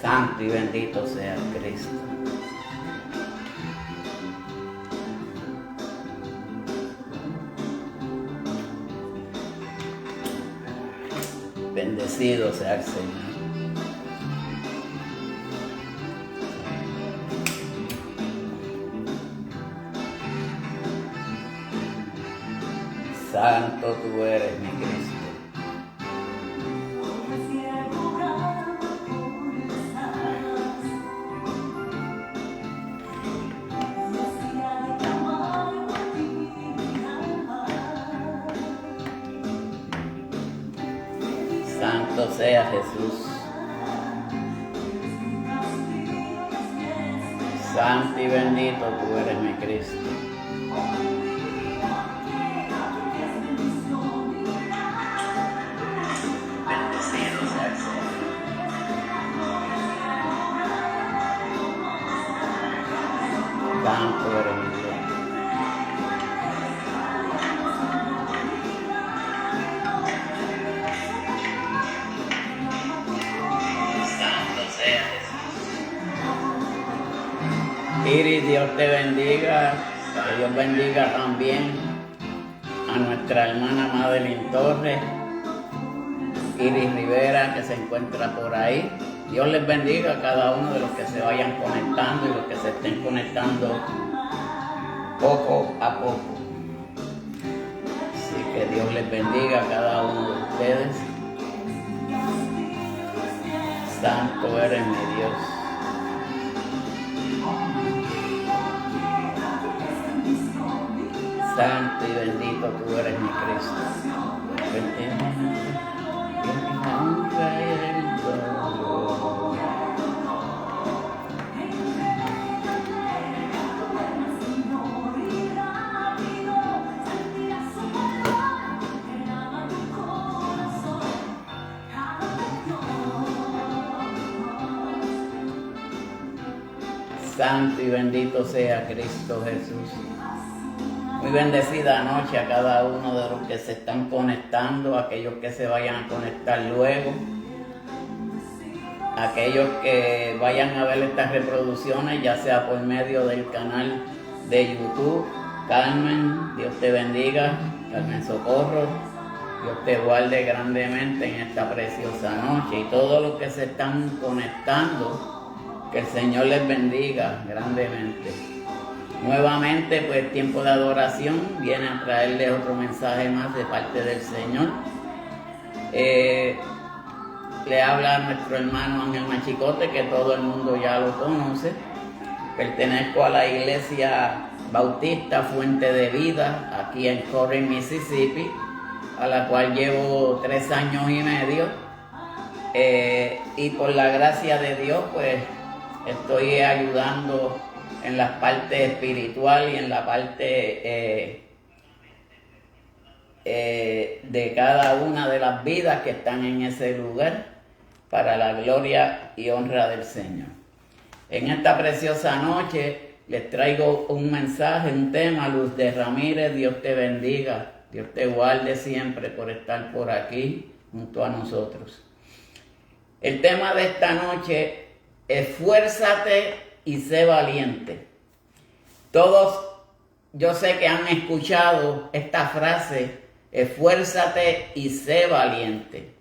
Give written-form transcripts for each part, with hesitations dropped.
Santo y bendito sea Cristo. Bendecido sea el Señor. Santo tú eres, mi Cristo. Santo sea Jesús. Santo y bendito tú eres, mi Cristo. Bendecido sea el Señor. Santo eres mi Dios. Iris, Dios te bendiga, que Dios bendiga también a nuestra hermana Madeline Torres, Iris Rivera, que se encuentra por ahí. Dios les bendiga a cada uno de los que se vayan conectando y los que se estén conectando poco a poco. Así que Dios les bendiga a cada uno de ustedes. Santo eres mi Dios. Santo y bendito tú eres mi Cristo. Santo y bendito sea Cristo Jesús. Muy bendecida noche a cada uno de los que se están conectando, aquellos que se vayan a conectar luego, aquellos que vayan a ver estas reproducciones, ya sea por medio del canal de YouTube. Carmen, Dios te bendiga. Carmen Socorro, Dios te guarde grandemente en esta preciosa noche. Y todos los que se están conectando, que el Señor les bendiga grandemente. Nuevamente, pues tiempo de adoración viene a traerles otro mensaje más de parte del Señor. Le habla a nuestro hermano Ángel Machicote, que todo el mundo ya lo conoce. Pertenezco a la iglesia Bautista Fuente de Vida, aquí en Corinth, Mississippi, a la cual llevo 3 años y medio. Y por la gracia de Dios, pues estoy ayudando en la parte espiritual y en la parte de cada una de las vidas que están en ese lugar, para la gloria y honra del Señor. En esta preciosa noche les traigo un mensaje, un tema. Luz de Ramírez, Dios te bendiga, Dios te guarde siempre por estar por aquí junto a nosotros. El tema de esta noche: esfuérzate y sé valiente. Todos, yo sé que han escuchado esta frase, esfuérzate y sé valiente.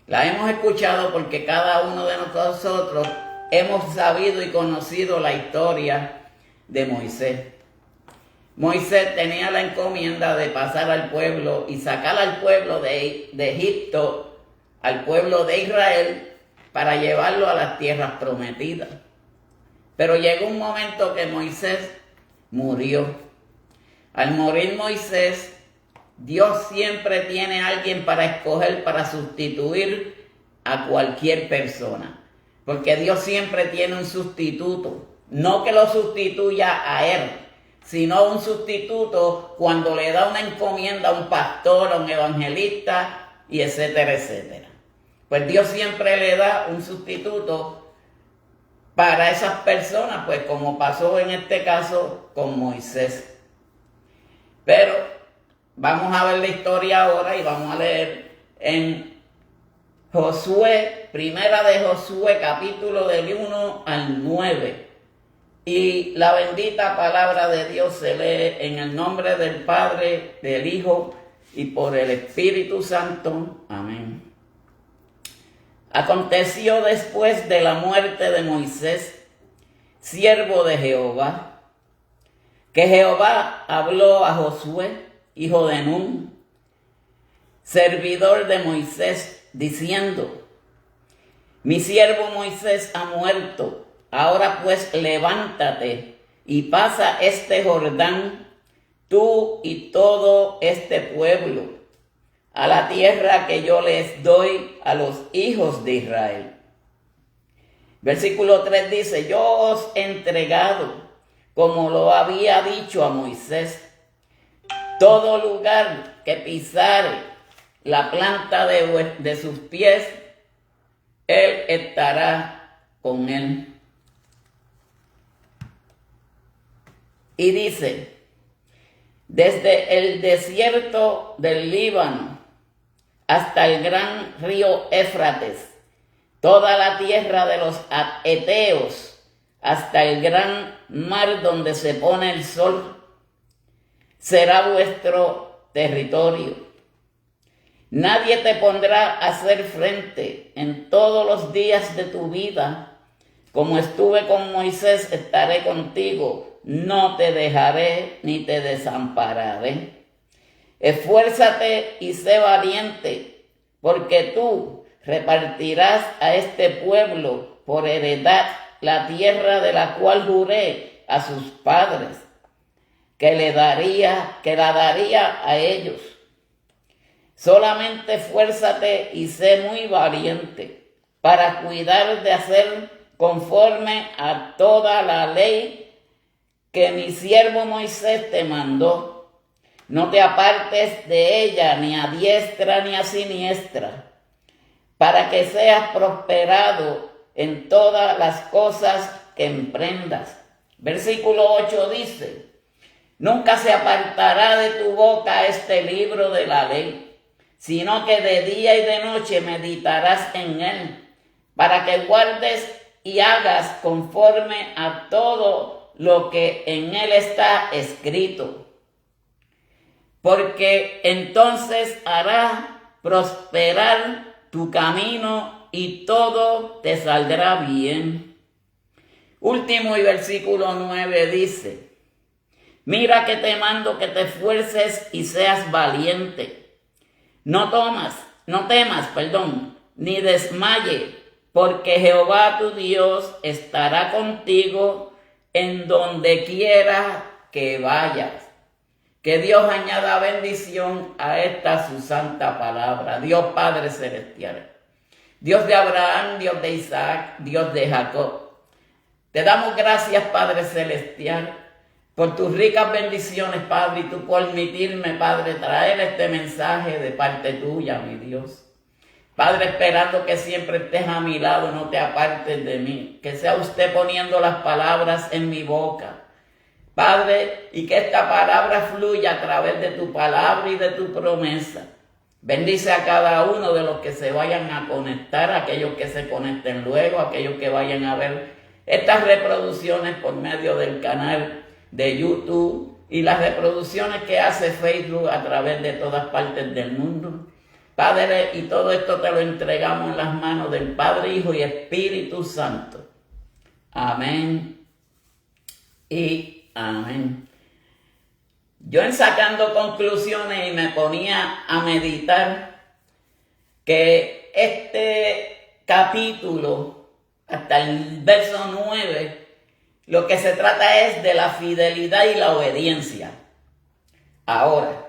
La hemos escuchado porque cada uno de nosotros hemos sabido y conocido la historia de Moisés. Moisés tenía la encomienda de pasar al pueblo y sacar al pueblo de Egipto, al pueblo de Israel, para llevarlo a las tierras prometidas. Pero llegó un momento que Moisés murió. Al morir Moisés, Dios siempre tiene a alguien para escoger, para sustituir a cualquier persona. Porque Dios siempre tiene un sustituto. No que lo sustituya a él, sino un sustituto cuando le da una encomienda a un pastor, a un evangelista, y etcétera, etcétera. Pues Dios siempre le da un sustituto para esas personas, pues como pasó en este caso con Moisés. Pero vamos a ver la historia ahora y vamos a leer en Josué, primera de Josué, capítulo del 1 al 9. Y la bendita palabra de Dios se lee en el nombre del Padre, del Hijo y por el Espíritu Santo. Amén. Aconteció después de la muerte de Moisés, siervo de Jehová, que Jehová habló a Josué, hijo de Nun, servidor de Moisés, diciendo: mi siervo Moisés ha muerto, ahora pues levántate y pasa este Jordán, tú y todo este pueblo, a la tierra que yo les doy a los hijos de Israel. Versículo 3 dice: yo os he entregado, como lo había dicho a Moisés, todo lugar que pisare la planta de sus pies, él estará con él. Y dice: desde el desierto del Líbano hasta el gran río Éufrates, toda la tierra de los heteos, hasta el gran mar donde se pone el sol, será vuestro territorio. Nadie te pondrá a hacer frente en todos los días de tu vida. Como estuve con Moisés, estaré contigo. No te dejaré ni te desampararé. Esfuérzate y sé valiente, porque tú repartirás a este pueblo por heredad la tierra de la cual juré a sus padres, que la daría a ellos. Solamente esfuérzate y sé muy valiente para cuidar de hacer conforme a toda la ley que mi siervo Moisés te mandó. No te apartes de ella ni a diestra ni a siniestra, para que seas prosperado en todas las cosas que emprendas. Versículo 8 dice: nunca se apartará de tu boca este libro de la ley, sino que de día y de noche meditarás en él, para que guardes y hagas conforme a todo lo que en él está escrito. Porque entonces hará prosperar tu camino y todo te saldrá bien. Último, y versículo 9 dice: mira que te mando que te esfuerces y seas valiente. No temas, ni desmaye, porque Jehová tu Dios estará contigo en donde quiera que vayas. Que Dios añada bendición a esta su santa palabra. Dios Padre Celestial, Dios de Abraham, Dios de Isaac, Dios de Jacob. Te damos gracias, Padre Celestial, por tus ricas bendiciones, Padre, y tú permitirme, Padre, traer este mensaje de parte tuya, mi Dios. Padre, esperando que siempre estés a mi lado, no te apartes de mí, que sea usted poniendo las palabras en mi boca, Padre, y que esta palabra fluya a través de tu palabra y de tu promesa. Bendice a cada uno de los que se vayan a conectar, aquellos que se conecten luego, aquellos que vayan a ver estas reproducciones por medio del canal de YouTube y las reproducciones que hace Facebook a través de todas partes del mundo. Padre, y todo esto te lo entregamos en las manos del Padre, Hijo y Espíritu Santo. Amén y amén. Yo, en sacando conclusiones, y me ponía a meditar que este capítulo, hasta el verso 9, lo que se trata es de la fidelidad y la obediencia. Ahora,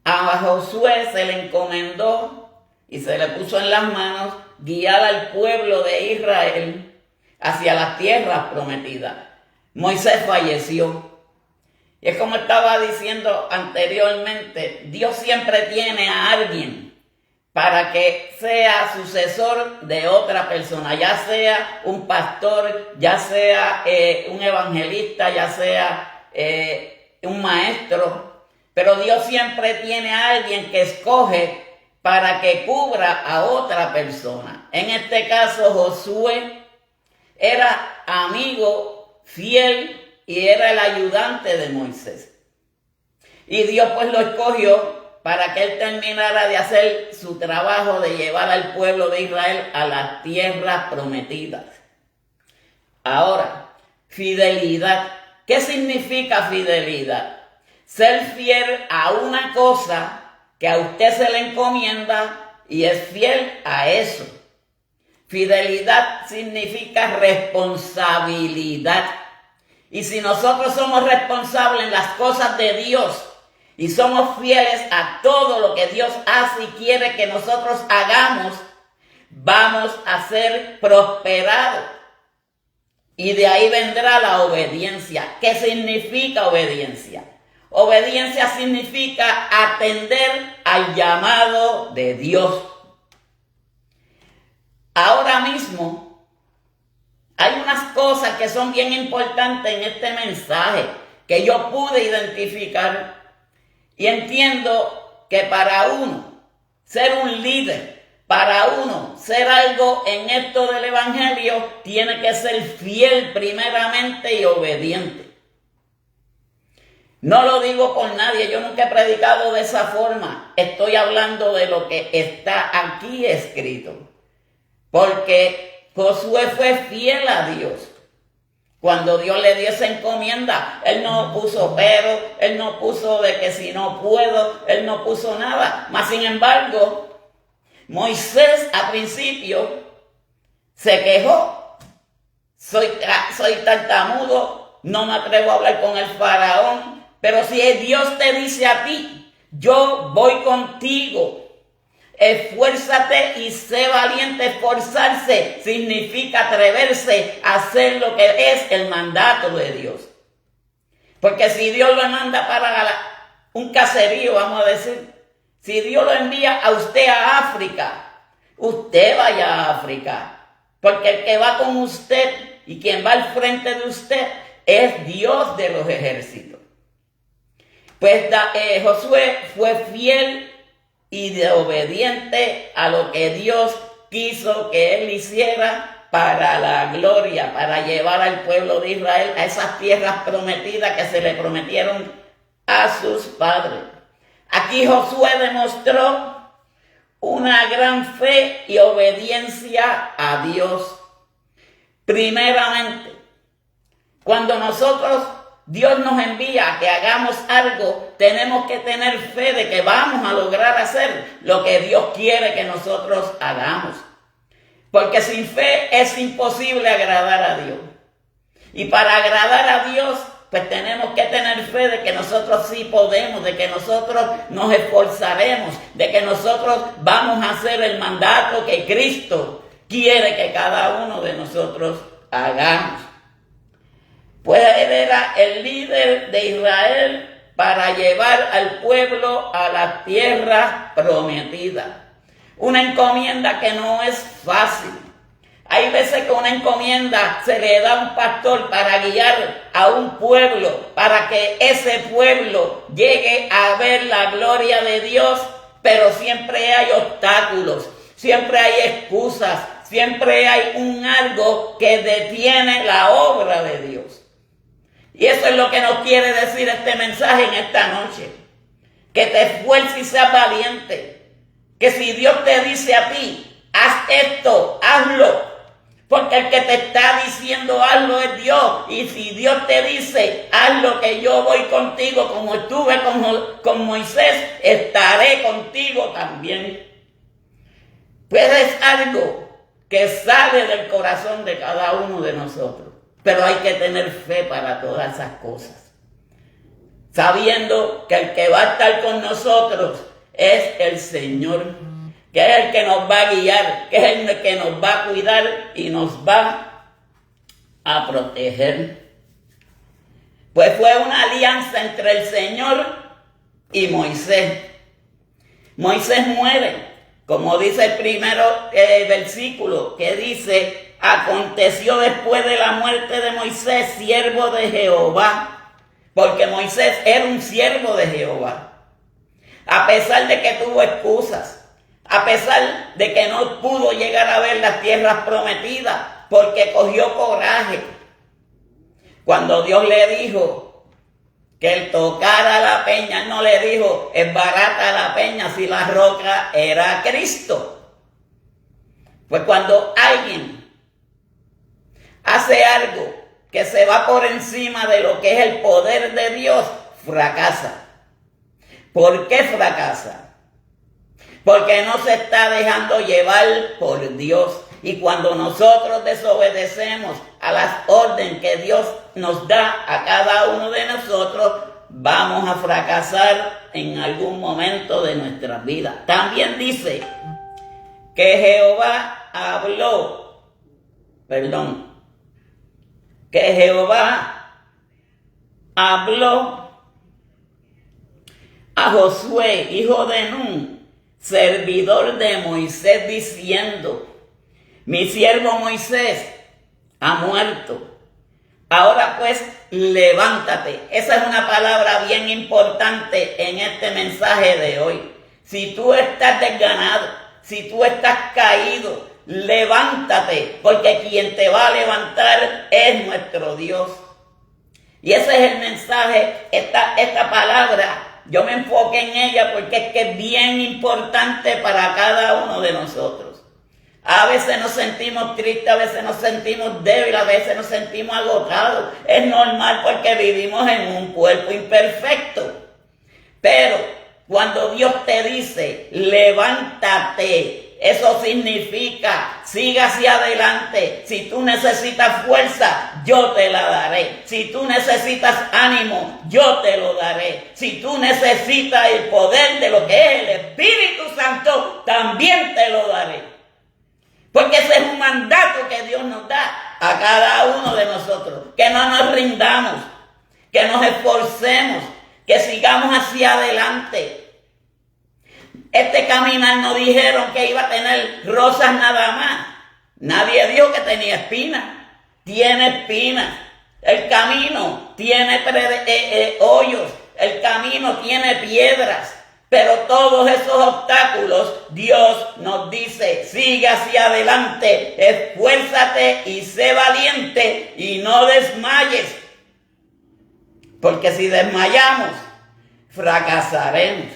a Josué se le encomendó y se le puso en las manos guiar al pueblo de Israel hacia las tierras prometidas. Moisés falleció. Y es como estaba diciendo anteriormente, Dios siempre tiene a alguien para que sea sucesor de otra persona, ya sea un pastor, ya sea un evangelista, ya sea un maestro. Pero Dios siempre tiene a alguien que escoge para que cubra a otra persona. En este caso, Josué era amigo fiel y era el ayudante de Moisés. Y Dios pues lo escogió para que él terminara de hacer su trabajo de llevar al pueblo de Israel a las tierras prometidas. Ahora, fidelidad. ¿Qué significa fidelidad? Ser fiel a una cosa que a usted se le encomienda y es fiel a eso. Fidelidad significa responsabilidad. Y si nosotros somos responsables en las cosas de Dios y somos fieles a todo lo que Dios hace y quiere que nosotros hagamos, vamos a ser prosperados. Y de ahí vendrá la obediencia. ¿Qué significa obediencia? Obediencia significa atender al llamado de Dios. Ahora mismo hay unas cosas que son bien importantes en este mensaje que yo pude identificar y entiendo que para uno ser un líder, para uno ser algo en esto del evangelio, tiene que ser fiel primeramente y obediente. No lo digo por nadie, yo nunca he predicado de esa forma. Estoy hablando de lo que está aquí escrito. Porque Josué fue fiel a Dios. Cuando Dios le dio esa encomienda, él no puso pero, él no puso de que si no puedo, él no puso nada. Mas sin embargo, Moisés al principio se quejó. Soy tartamudo, no me atrevo a hablar con el faraón. Pero si Dios te dice a ti, yo voy contigo, esfuérzate y sé valiente. Esforzarse significa atreverse a hacer lo que es el mandato de Dios. Porque si Dios lo manda para un caserío, vamos a decir, si Dios lo envía a usted a África, usted vaya a África. Porque el que va con usted y quien va al frente de usted es Dios de los ejércitos. Pues Josué fue fiel y de obediente a lo que Dios quiso que él hiciera para la gloria, para llevar al pueblo de Israel a esas tierras prometidas que se le prometieron a sus padres. Aquí Josué demostró una gran fe y obediencia a Dios. Primeramente, cuando Dios nos envía a que hagamos algo, tenemos que tener fe de que vamos a lograr hacer lo que Dios quiere que nosotros hagamos. Porque sin fe es imposible agradar a Dios. Y para agradar a Dios, pues tenemos que tener fe de que nosotros sí podemos, de que nosotros nos esforzaremos, de que nosotros vamos a hacer el mandato que Cristo quiere que cada uno de nosotros hagamos. Pues él era el líder de Israel para llevar al pueblo a la tierra prometida. Una encomienda que no es fácil. Hay veces que una encomienda se le da a un pastor para guiar a un pueblo, para que ese pueblo llegue a ver la gloria de Dios, pero siempre hay obstáculos, siempre hay excusas, siempre hay un algo que detiene la obra de Dios. Y eso es lo que nos quiere decir este mensaje en esta noche. Que te esfuerces y seas valiente. Que si Dios te dice a ti, haz esto, hazlo. Porque el que te está diciendo hazlo es Dios. Y si Dios te dice, haz lo que yo voy contigo, como estuve con Moisés, estaré contigo también. Pues es algo que sale del corazón de cada uno de nosotros. Pero hay que tener fe para todas esas cosas. Sabiendo que el que va a estar con nosotros es el Señor. Que es el que nos va a guiar. Que es el que nos va a cuidar y nos va a proteger. Pues fue una alianza entre el Señor y Moisés. Moisés muere. Como dice el primero versículo, que dice: aconteció después de la muerte de Moisés, siervo de Jehová, porque Moisés era un siervo de Jehová. A pesar de que tuvo excusas, a pesar de que no pudo llegar a ver las tierras prometidas, porque cogió coraje. Cuando Dios le dijo que él tocara la peña, él no le dijo, es barata la peña si la roca era Cristo. Pues cuando alguien hace algo que se va por encima de lo que es el poder de Dios, fracasa. ¿Por qué fracasa? Porque no se está dejando llevar por Dios. Y cuando nosotros desobedecemos a las órdenes que Dios nos da a cada uno de nosotros, vamos a fracasar en algún momento de nuestra vida. También dice que Jehová habló a Josué, hijo de Nun, servidor de Moisés, diciendo, mi siervo Moisés ha muerto. Ahora pues, levántate. Esa es una palabra bien importante en este mensaje de hoy. Si tú estás desganado, si tú estás caído, levántate, porque quien te va a levantar es nuestro Dios. Y ese es el mensaje, esta palabra. Yo me enfoqué en ella porque es que es bien importante para cada uno de nosotros. A veces nos sentimos tristes, a veces nos sentimos débiles, a veces nos sentimos agotados. Es normal porque vivimos en un cuerpo imperfecto. Pero cuando Dios te dice, levántate, eso significa, siga hacia adelante. Si tú necesitas fuerza, yo te la daré. Si tú necesitas ánimo, yo te lo daré. Si tú necesitas el poder de lo que es el Espíritu Santo, también te lo daré. Porque ese es un mandato que Dios nos da a cada uno de nosotros. Que no nos rindamos, que nos esforcemos, que sigamos hacia adelante. Este caminar no dijeron que iba a tener rosas nada más. Nadie dijo que tenía espinas. Tiene espinas. El camino tiene hoyos. El camino tiene piedras. Pero todos esos obstáculos, Dios nos dice, sigue hacia adelante, esfuérzate y sé valiente y no desmayes. Porque si desmayamos, fracasaremos.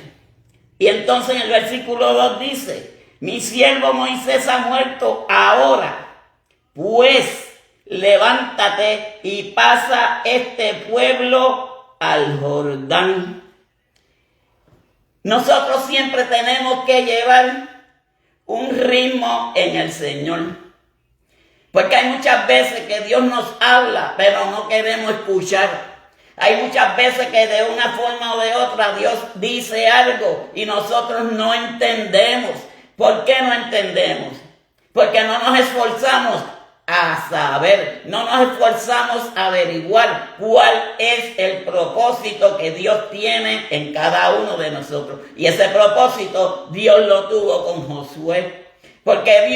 Y entonces en el versículo 2 dice, mi siervo Moisés ha muerto ahora, pues levántate y pasa este pueblo al Jordán. Nosotros siempre tenemos que llevar un ritmo en el Señor. Porque hay muchas veces que Dios nos habla, pero no queremos escuchar. Hay muchas veces que de una forma o de otra Dios dice algo y nosotros no entendemos. ¿Por qué no entendemos? Porque no nos esforzamos a saber, no nos esforzamos a averiguar cuál es el propósito que Dios tiene en cada uno de nosotros. Y ese propósito Dios lo tuvo con Josué. Porque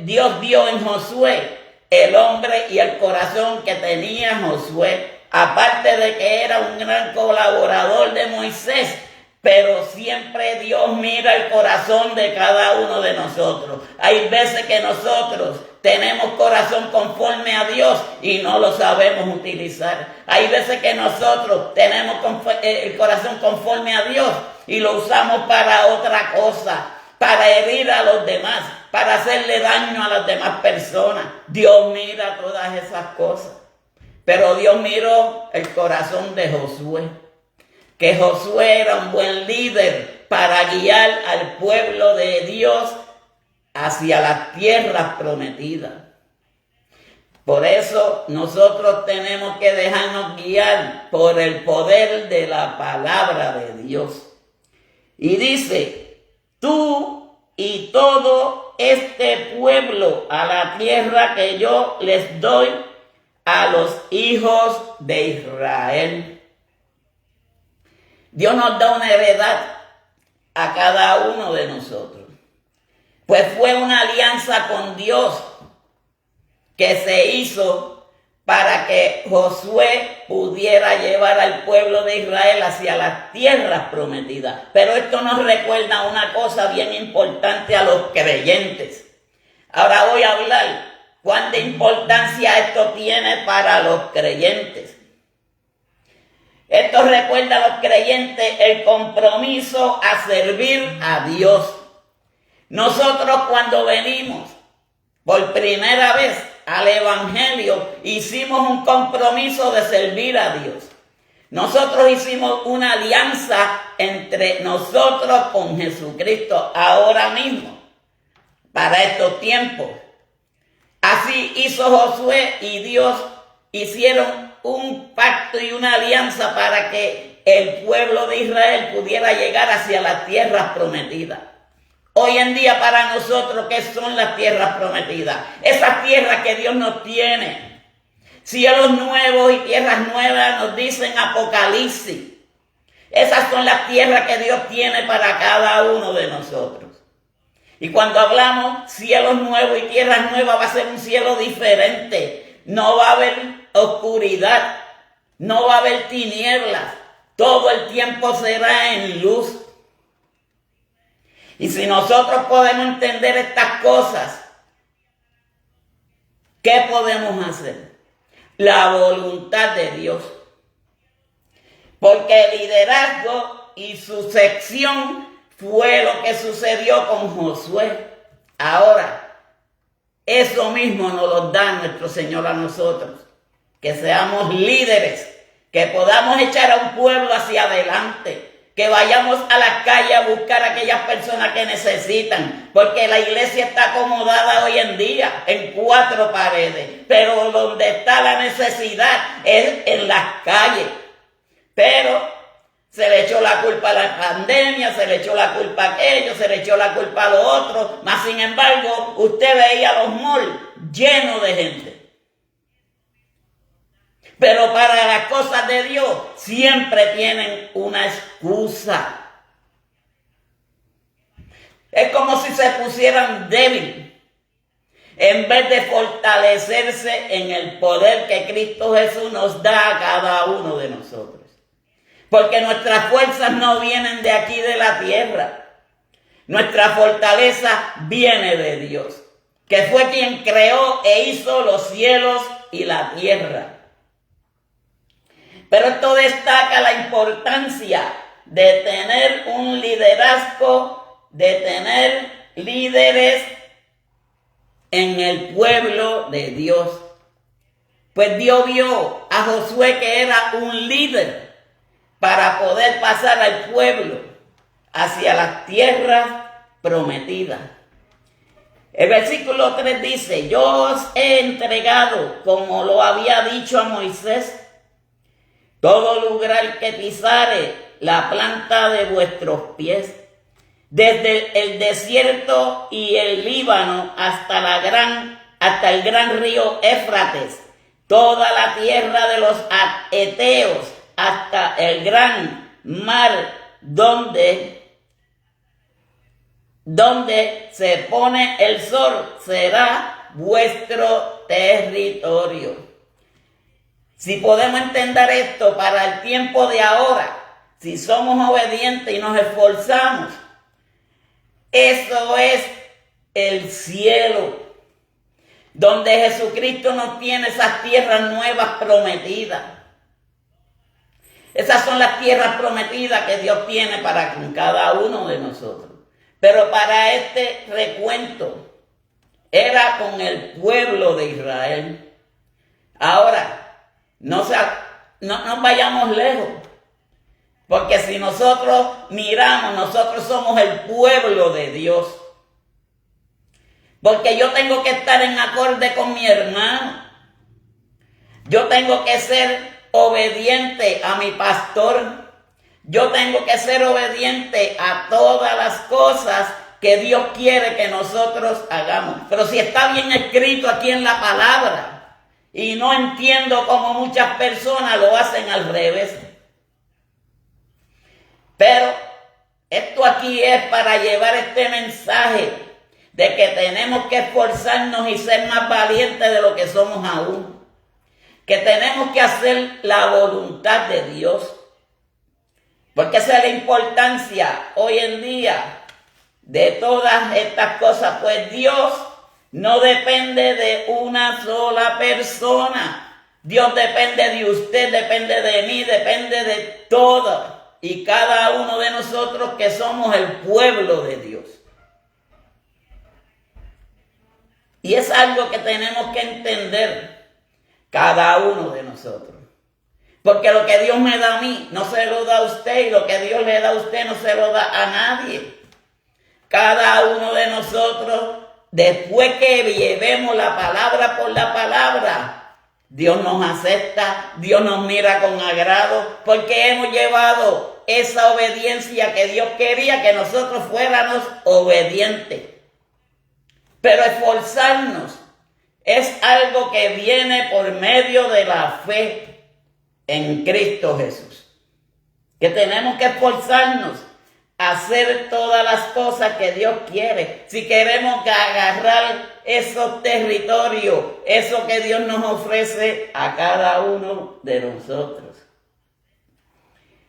Dios vio en Josué el hombre y el corazón que tenía Josué. Aparte de que era un gran colaborador de Moisés, pero siempre Dios mira el corazón de cada uno de nosotros. Hay veces que nosotros tenemos corazón conforme a Dios y no lo sabemos utilizar. Hay veces que nosotros tenemos el corazón conforme a Dios y lo usamos para otra cosa, para herir a los demás, para hacerle daño a las demás personas. Dios mira todas esas cosas. Pero Dios miró el corazón de Josué, que Josué era un buen líder para guiar al pueblo de Dios hacia las tierras prometidas. Por eso nosotros tenemos que dejarnos guiar por el poder de la palabra de Dios. Y dice, tú y todo este pueblo a la tierra que yo les doy a los hijos de Israel. Dios nos da una heredad a cada uno de nosotros. Pues fue una alianza con Dios que se hizo para que Josué pudiera llevar al pueblo de Israel hacia las tierras prometidas. Pero esto nos recuerda una cosa bien importante a los creyentes. Ahora voy a hablar cuánta importancia esto tiene para los creyentes. Esto recuerda a los creyentes el compromiso a servir a Dios. Nosotros cuando venimos por primera vez al Evangelio, hicimos un compromiso de servir a Dios. Nosotros hicimos una alianza entre nosotros con Jesucristo ahora mismo, para estos tiempos. Así hizo Josué y Dios hicieron un pacto y una alianza para que el pueblo de Israel pudiera llegar hacia las tierras prometidas. Hoy en día para nosotros, ¿qué son las tierras prometidas? Esas tierras que Dios nos tiene. Cielos nuevos y tierras nuevas nos dicen Apocalipsis. Esas son las tierras que Dios tiene para cada uno de nosotros. Y cuando hablamos cielos nuevos y tierras nuevas, va a ser un cielo diferente. No va a haber oscuridad, no va a haber tinieblas. Todo el tiempo será en luz. Y si nosotros podemos entender estas cosas, ¿qué podemos hacer? La voluntad de Dios. Porque el liderazgo y sucesión fue lo que sucedió con Josué. Ahora, eso mismo nos lo da nuestro Señor a nosotros. Que seamos líderes, que podamos echar a un pueblo hacia adelante. Que vayamos a la calle a buscar a aquellas personas que necesitan, porque la iglesia está acomodada hoy en día en 4 paredes, pero donde está la necesidad es en las calles. Pero se le echó la culpa a la pandemia, se le echó la culpa a aquello, se le echó la culpa a lo otro, mas sin embargo usted veía los malls llenos de gente. Pero para las cosas de Dios siempre tienen una excusa. Es como si se pusieran débiles en vez de fortalecerse en el poder que Cristo Jesús nos da a cada uno de nosotros. Porque nuestras fuerzas no vienen de aquí de la tierra. Nuestra fortaleza viene de Dios, que fue quien creó e hizo los cielos y la tierra. Pero esto destaca la importancia de tener un liderazgo, de tener líderes en el pueblo de Dios. Pues Dios vio a Josué que era un líder para poder pasar al pueblo hacia las tierras prometidas. El versículo 3 dice: yo os he entregado, como lo había dicho a Moisés, todo lugar que pisare la planta de vuestros pies, desde el desierto y el Líbano hasta el gran río Éufrates, toda la tierra de los heteos, hasta el gran mar donde se pone el sol, será vuestro territorio. Si podemos entender esto para el tiempo de ahora, si somos obedientes y nos esforzamos, eso es el cielo, donde Jesucristo nos tiene esas tierras nuevas prometidas. Esas son las tierras prometidas que Dios tiene para con cada uno de nosotros. Pero para este recuento era con el pueblo de Israel. Ahora, no vayamos lejos, porque si nosotros miramos, nosotros somos el pueblo de Dios. Porque yo tengo que estar en acorde con mi hermano. Yo tengo que ser obediente a mi pastor. Yo tengo que ser obediente a todas las cosas que Dios quiere que nosotros hagamos. Pero si está bien escrito aquí en la palabra, y no entiendo cómo muchas personas lo hacen al revés. Pero esto aquí es para llevar este mensaje de que tenemos que esforzarnos y ser más valientes de lo que somos aún. que tenemos que hacer la voluntad de Dios. Porque esa es la importancia hoy en día de todas estas cosas, pues Dios no depende de una sola persona. Dios depende de usted, depende de mí, depende de todo y cada uno de nosotros que somos el pueblo de Dios. Y es algo que tenemos que entender cada uno de nosotros. Porque lo que Dios me da a mí no se lo da a usted, y lo que Dios le da a usted no se lo da a nadie. Cada uno de nosotros, después que llevemos la palabra por la palabra, Dios nos acepta, Dios nos mira con agrado, porque hemos llevado esa obediencia que Dios quería que nosotros fuéramos obedientes. Pero esforzarnos es algo que viene por medio de la fe en Cristo Jesús. Que tenemos que esforzarnos a hacer todas las cosas que Dios quiere. Si queremos agarrar esos territorios, eso que Dios nos ofrece a cada uno de nosotros.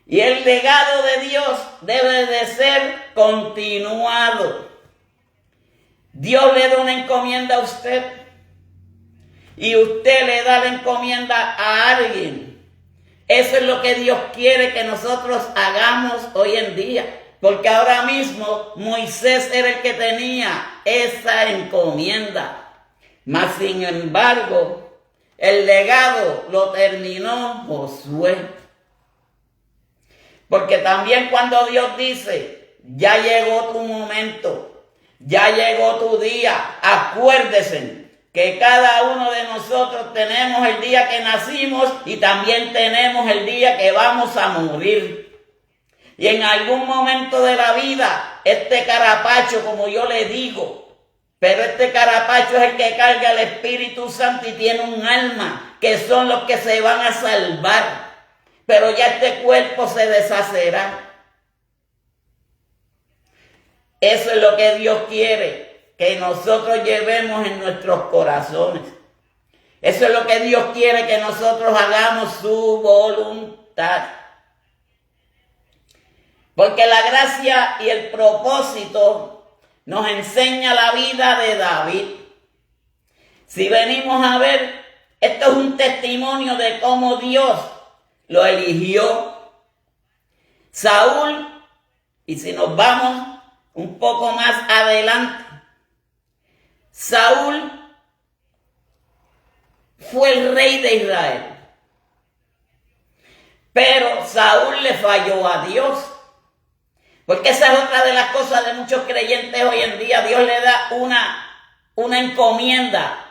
Y el legado de Dios debe de ser continuado. Dios le da una encomienda a usted y usted le da la encomienda a alguien. Eso es lo que Dios quiere que nosotros hagamos hoy en día. Porque ahora mismo Moisés era el que tenía esa encomienda. Mas sin embargo, el legado lo terminó Josué. Porque también cuando Dios dice, ya llegó tu momento, ya llegó tu día, acuérdese que cada uno de nosotros tenemos el día que nacimos y también tenemos el día que vamos a morir. Y en algún momento de la vida, este carapacho, como yo le digo, pero este carapacho es el que carga el Espíritu Santo y tiene un alma, que son los que se van a salvar. Pero ya este cuerpo se deshacerá. Eso es lo que Dios quiere que nosotros llevemos en nuestros corazones. Eso es lo que Dios quiere que nosotros hagamos su voluntad. Porque la gracia y el propósito nos enseña la vida de David. Si venimos a ver, esto es un testimonio de cómo Dios lo eligió. Saúl, y si nos vamos un poco más adelante, Saúl fue el rey de Israel. Pero Saúl le falló a Dios. Porque esa es otra de las cosas de muchos creyentes hoy en día. Dios le da una encomienda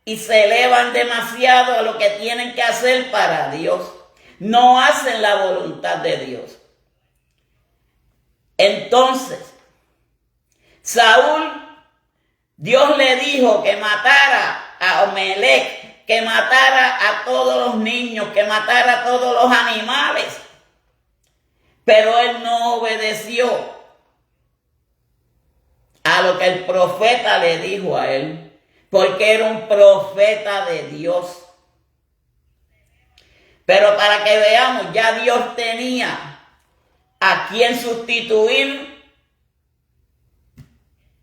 y se elevan demasiado a lo que tienen que hacer para Dios. No hacen la voluntad de Dios. Entonces, Saúl, Dios le dijo que matara a Amalek, que matara a todos los niños, que matara a todos los animales. Pero él no obedeció a lo que el profeta le dijo a él, porque era un profeta de Dios. Pero para que veamos, ya Dios tenía a quien sustituir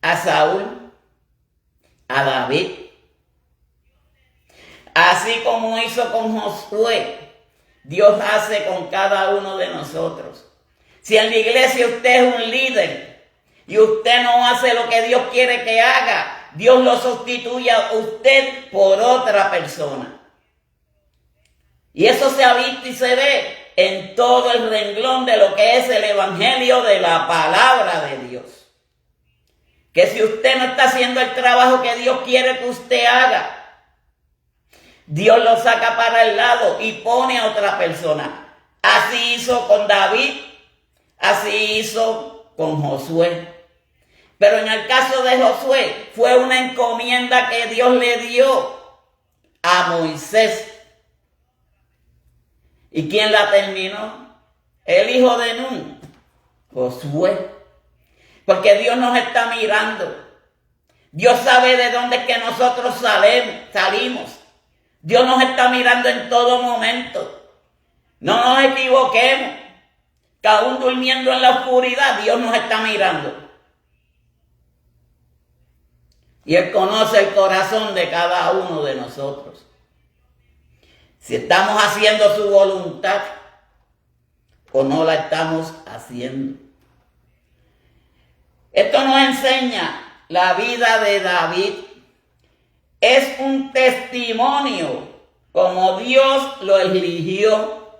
a Saúl, a David. Así como hizo con Josué, Dios hace con cada uno de nosotros. Si en la iglesia usted es un líder y usted no hace lo que Dios quiere que haga, Dios lo sustituye a usted por otra persona. Y eso se ha visto y se ve en todo el renglón de lo que es el evangelio de la palabra de Dios. Que si usted no está haciendo el trabajo que Dios quiere que usted haga, Dios lo saca para el lado y pone a otra persona. Así hizo con David, así hizo con Josué. Pero en el caso de Josué fue una encomienda que Dios le dio a Moisés. ¿Y quién la terminó? El hijo de Nun, Josué. Porque Dios nos está mirando. Dios sabe de dónde es que nosotros salimos. Dios nos está mirando en todo momento. No nos equivoquemos, que aún durmiendo en la oscuridad, Dios nos está mirando. Y Él conoce el corazón de cada uno de nosotros. Si estamos haciendo su voluntad o no la estamos haciendo. Esto nos enseña la vida de David. Es un testimonio como Dios lo eligió.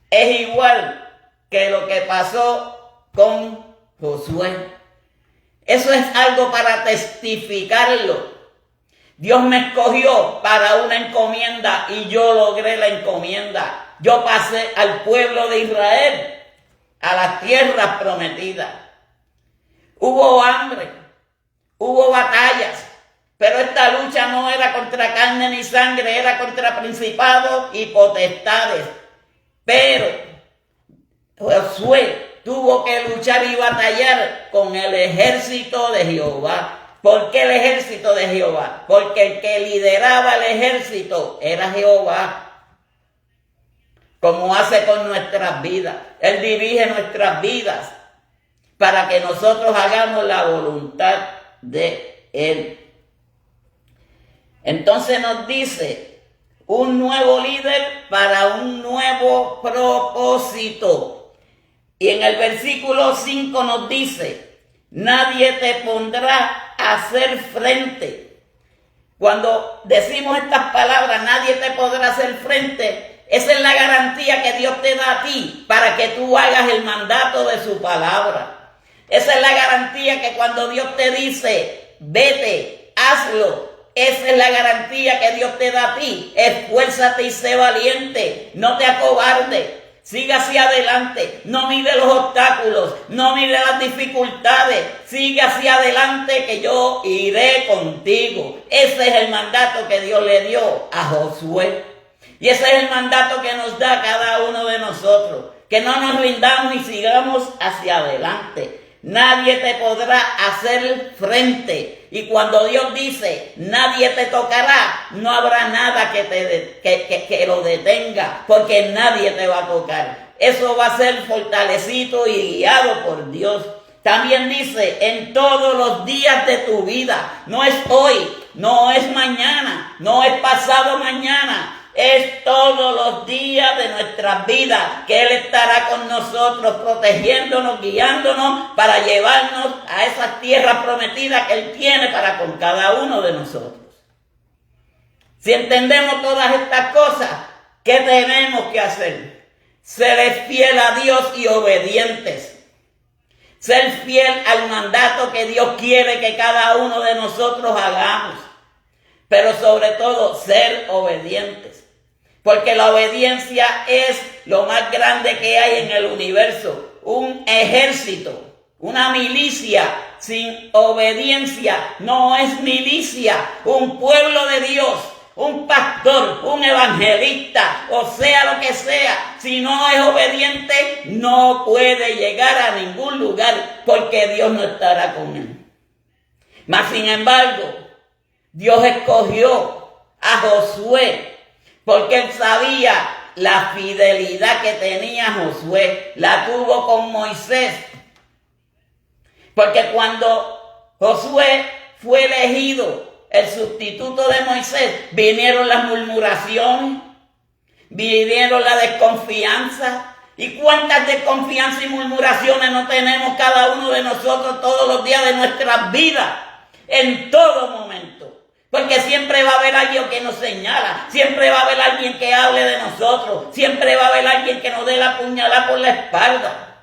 Es igual que lo que pasó con Josué. Eso es algo para testificarlo. Dios me escogió para una encomienda y yo logré la encomienda. Yo pasé al pueblo de Israel a las tierras prometidas. Hubo hambre, hubo batallas, pero esta lucha no era contra carne ni sangre, era contra principados y potestades. Pero Josué tuvo que luchar y batallar con el ejército de Jehová. ¿Por qué el ejército de Jehová? Porque el que lideraba el ejército era Jehová. Como hace con nuestras vidas. Él dirige nuestras vidas para que nosotros hagamos la voluntad de Él. Entonces nos dice, un nuevo líder para un nuevo propósito. Y en el versículo 5 nos dice, nadie te pondrá a hacer frente. Cuando decimos estas palabras, nadie te podrá hacer frente, esa es la garantía que Dios te da a ti para que tú hagas el mandato de su palabra. Esa es la garantía que cuando Dios te dice, vete, hazlo, esa es la garantía que Dios te da a ti. Esfuérzate y sé valiente, no te acobardes, sigue hacia adelante, no mire los obstáculos, no mire las dificultades, sigue hacia adelante que yo iré contigo. Ese es el mandato que Dios le dio a Josué. Y ese es el mandato que nos da a cada uno de nosotros, que no nos rindamos y sigamos hacia adelante. Nadie te podrá hacer frente. Y cuando Dios dice, nadie te tocará, no habrá nada que lo detenga, porque nadie te va a tocar. Eso va a ser fortalecido y guiado por Dios. También dice, en todos los días de tu vida. No es hoy, no es mañana, no es pasado mañana. Es todos los días de nuestras vidas que Él estará con nosotros, protegiéndonos, guiándonos para llevarnos a esas tierras prometidas que Él tiene para con cada uno de nosotros. Si entendemos todas estas cosas, ¿qué tenemos que hacer? Ser fiel a Dios y obedientes. Ser fiel al mandato que Dios quiere que cada uno de nosotros hagamos. Pero sobre todo, ser obedientes. Porque la obediencia es lo más grande que hay en el universo. Un ejército, una milicia sin obediencia no es milicia. Un pueblo de Dios, un pastor, un evangelista, o sea lo que sea, si no es obediente, no puede llegar a ningún lugar porque Dios no estará con él. Mas sin embargo, Dios escogió a Josué porque Él sabía la fidelidad que tenía Josué. La tuvo con Moisés. Porque cuando Josué fue elegido el sustituto de Moisés, vinieron las murmuraciones, vinieron la desconfianza. ¿Y cuántas desconfianzas y murmuraciones no tenemos cada uno de nosotros todos los días de nuestras vidas? En todo momento. Porque siempre va a haber alguien que nos señala, siempre va a haber alguien que hable de nosotros, siempre va a haber alguien que nos dé la puñalada por la espalda.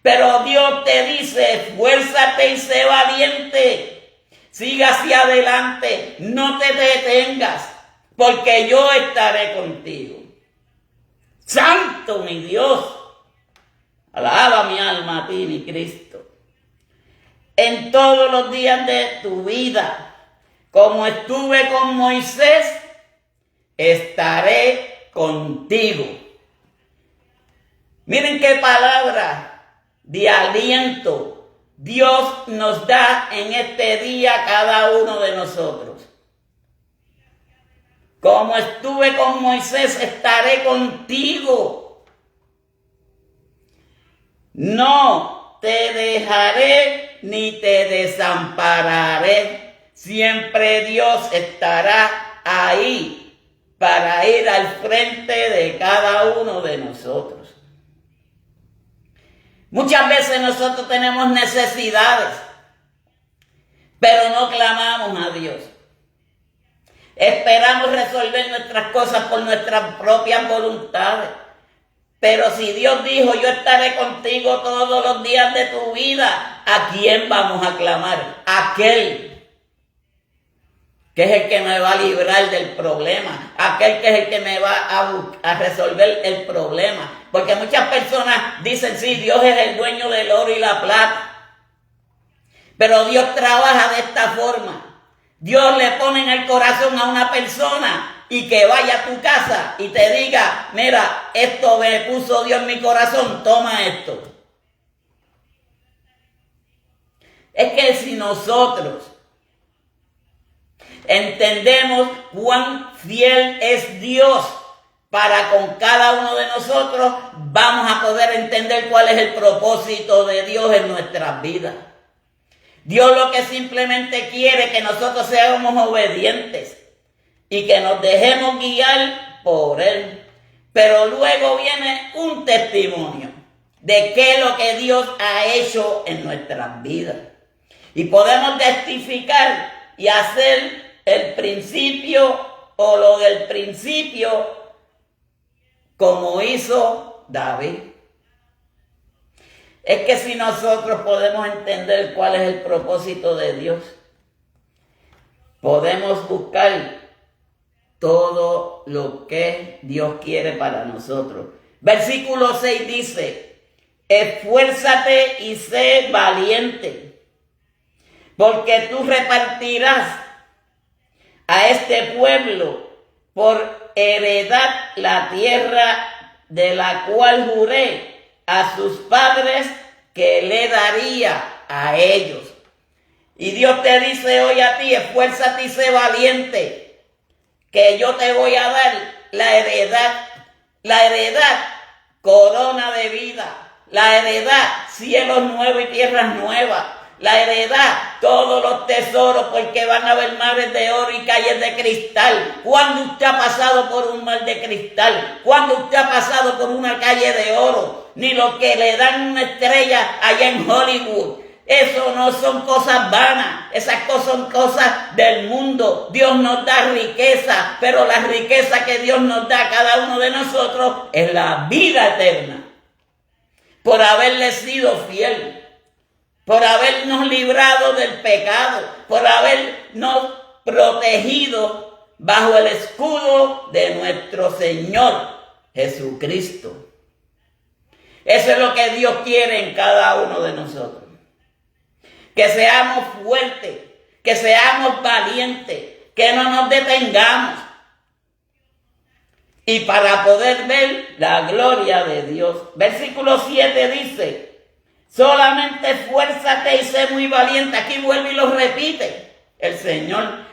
Pero Dios te dice, esfuérzate y sé valiente, siga hacia adelante, no te detengas, porque yo estaré contigo. Santo mi Dios, alaba mi alma a ti, mi Cristo. En todos los días de tu vida, como estuve con Moisés, estaré contigo. Miren qué palabra de aliento Dios nos da en este día a cada uno de nosotros. Como estuve con Moisés, estaré contigo. No te dejaré ni te desampararé. Siempre Dios estará ahí para ir al frente de cada uno de nosotros. Muchas veces nosotros tenemos necesidades, pero no clamamos a Dios. Esperamos resolver nuestras cosas por nuestras propias voluntades. Pero si Dios dijo, yo estaré contigo todos los días de tu vida, ¿a quién vamos a clamar? Aquel que es el que me va a librar del problema, aquel que es el que me va a resolver el problema. Porque muchas personas dicen, sí, Dios es el dueño del oro y la plata. Pero Dios trabaja de esta forma. Dios le pone en el corazón a una persona y que vaya a tu casa y te diga, mira, esto me puso Dios en mi corazón, toma esto. Es que si nosotros entendemos cuán fiel es Dios para con cada uno de nosotros, vamos a poder entender cuál es el propósito de Dios en nuestras vidas. Dios lo que simplemente quiere es que nosotros seamos obedientes y que nos dejemos guiar por Él. Pero luego viene un testimonio de qué es lo que Dios ha hecho en nuestras vidas. Y podemos testificar y hacer el principio o lo del principio como hizo David. Es que si nosotros podemos entender cuál es el propósito de Dios, podemos buscar todo lo que Dios quiere para nosotros. Versículo 6 dice, esfuérzate y sé valiente, porque tú repartirás a este pueblo por heredad la tierra de la cual juré a sus padres que le daría a ellos. Y Dios te dice hoy a ti, esfuérzate y sé valiente, que yo te voy a dar la heredad, corona de vida, la heredad, cielos nuevos y tierras nuevas, la heredad, todos los tesoros, porque van a haber mares de oro y calles de cristal. ¿Cuándo usted ha pasado por un mar de cristal? ¿Cuándo usted ha pasado por una calle de oro? Ni lo que le dan una estrella allá en Hollywood. Eso no son cosas vanas, esas cosas son cosas del mundo. Dios nos da riqueza, pero la riqueza que Dios nos da a cada uno de nosotros es la vida eterna. Por haberle sido fiel, por habernos librado del pecado, por habernos protegido bajo el escudo de nuestro Señor Jesucristo. Eso es lo que Dios quiere en cada uno de nosotros. Que seamos fuertes, que seamos valientes, que no nos detengamos. Y para poder ver la gloria de Dios. Versículo 7 dice, solamente esfuérzate y sé muy valiente. Aquí vuelve y lo repite el Señor.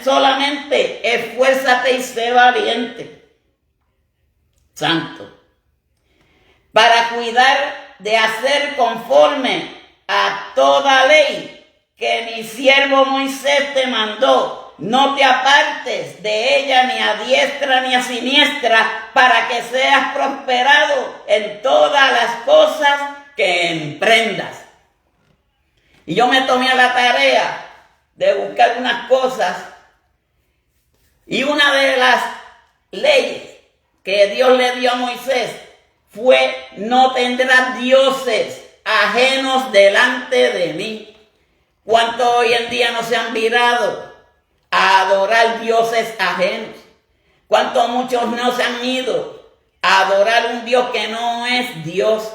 Solamente esfuérzate y sé valiente. Santo. Para cuidar de hacer conforme a toda ley que mi siervo Moisés te mandó. No te apartes de ella ni a diestra ni a siniestra, para que seas prosperado en todas las cosas que emprendas. Y yo me tomé a la tarea de buscar unas cosas, y una de las leyes que Dios le dio a Moisés fue: no tendrás dioses ajenos delante de mí. ¿Cuántos hoy en día no se han virado a adorar dioses ajenos? ¿Cuántos muchos no se han ido a adorar un Dios que no es Dios?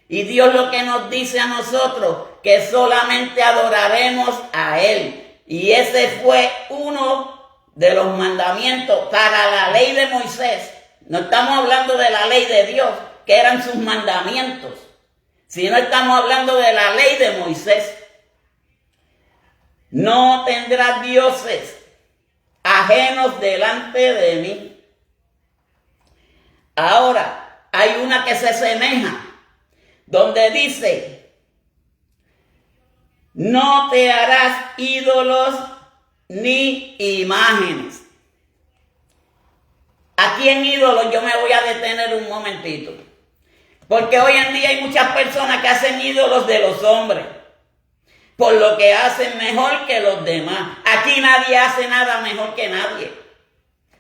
Y Dios lo que nos dice a nosotros, que solamente adoraremos a Él. Y ese fue uno de los mandamientos para la ley de Moisés. No estamos hablando de la ley de Dios, que eran sus mandamientos, sino estamos hablando de la ley de Moisés. No tendrás dioses ajenos delante de mí. Ahora, hay una que se asemeja, donde dice, no te harás ídolos ni imágenes. Aquí en ídolos yo me voy a detener un momentito, porque hoy en día hay muchas personas que hacen ídolos de los hombres, por lo que hacen mejor que los demás. Aquí nadie hace nada mejor que nadie.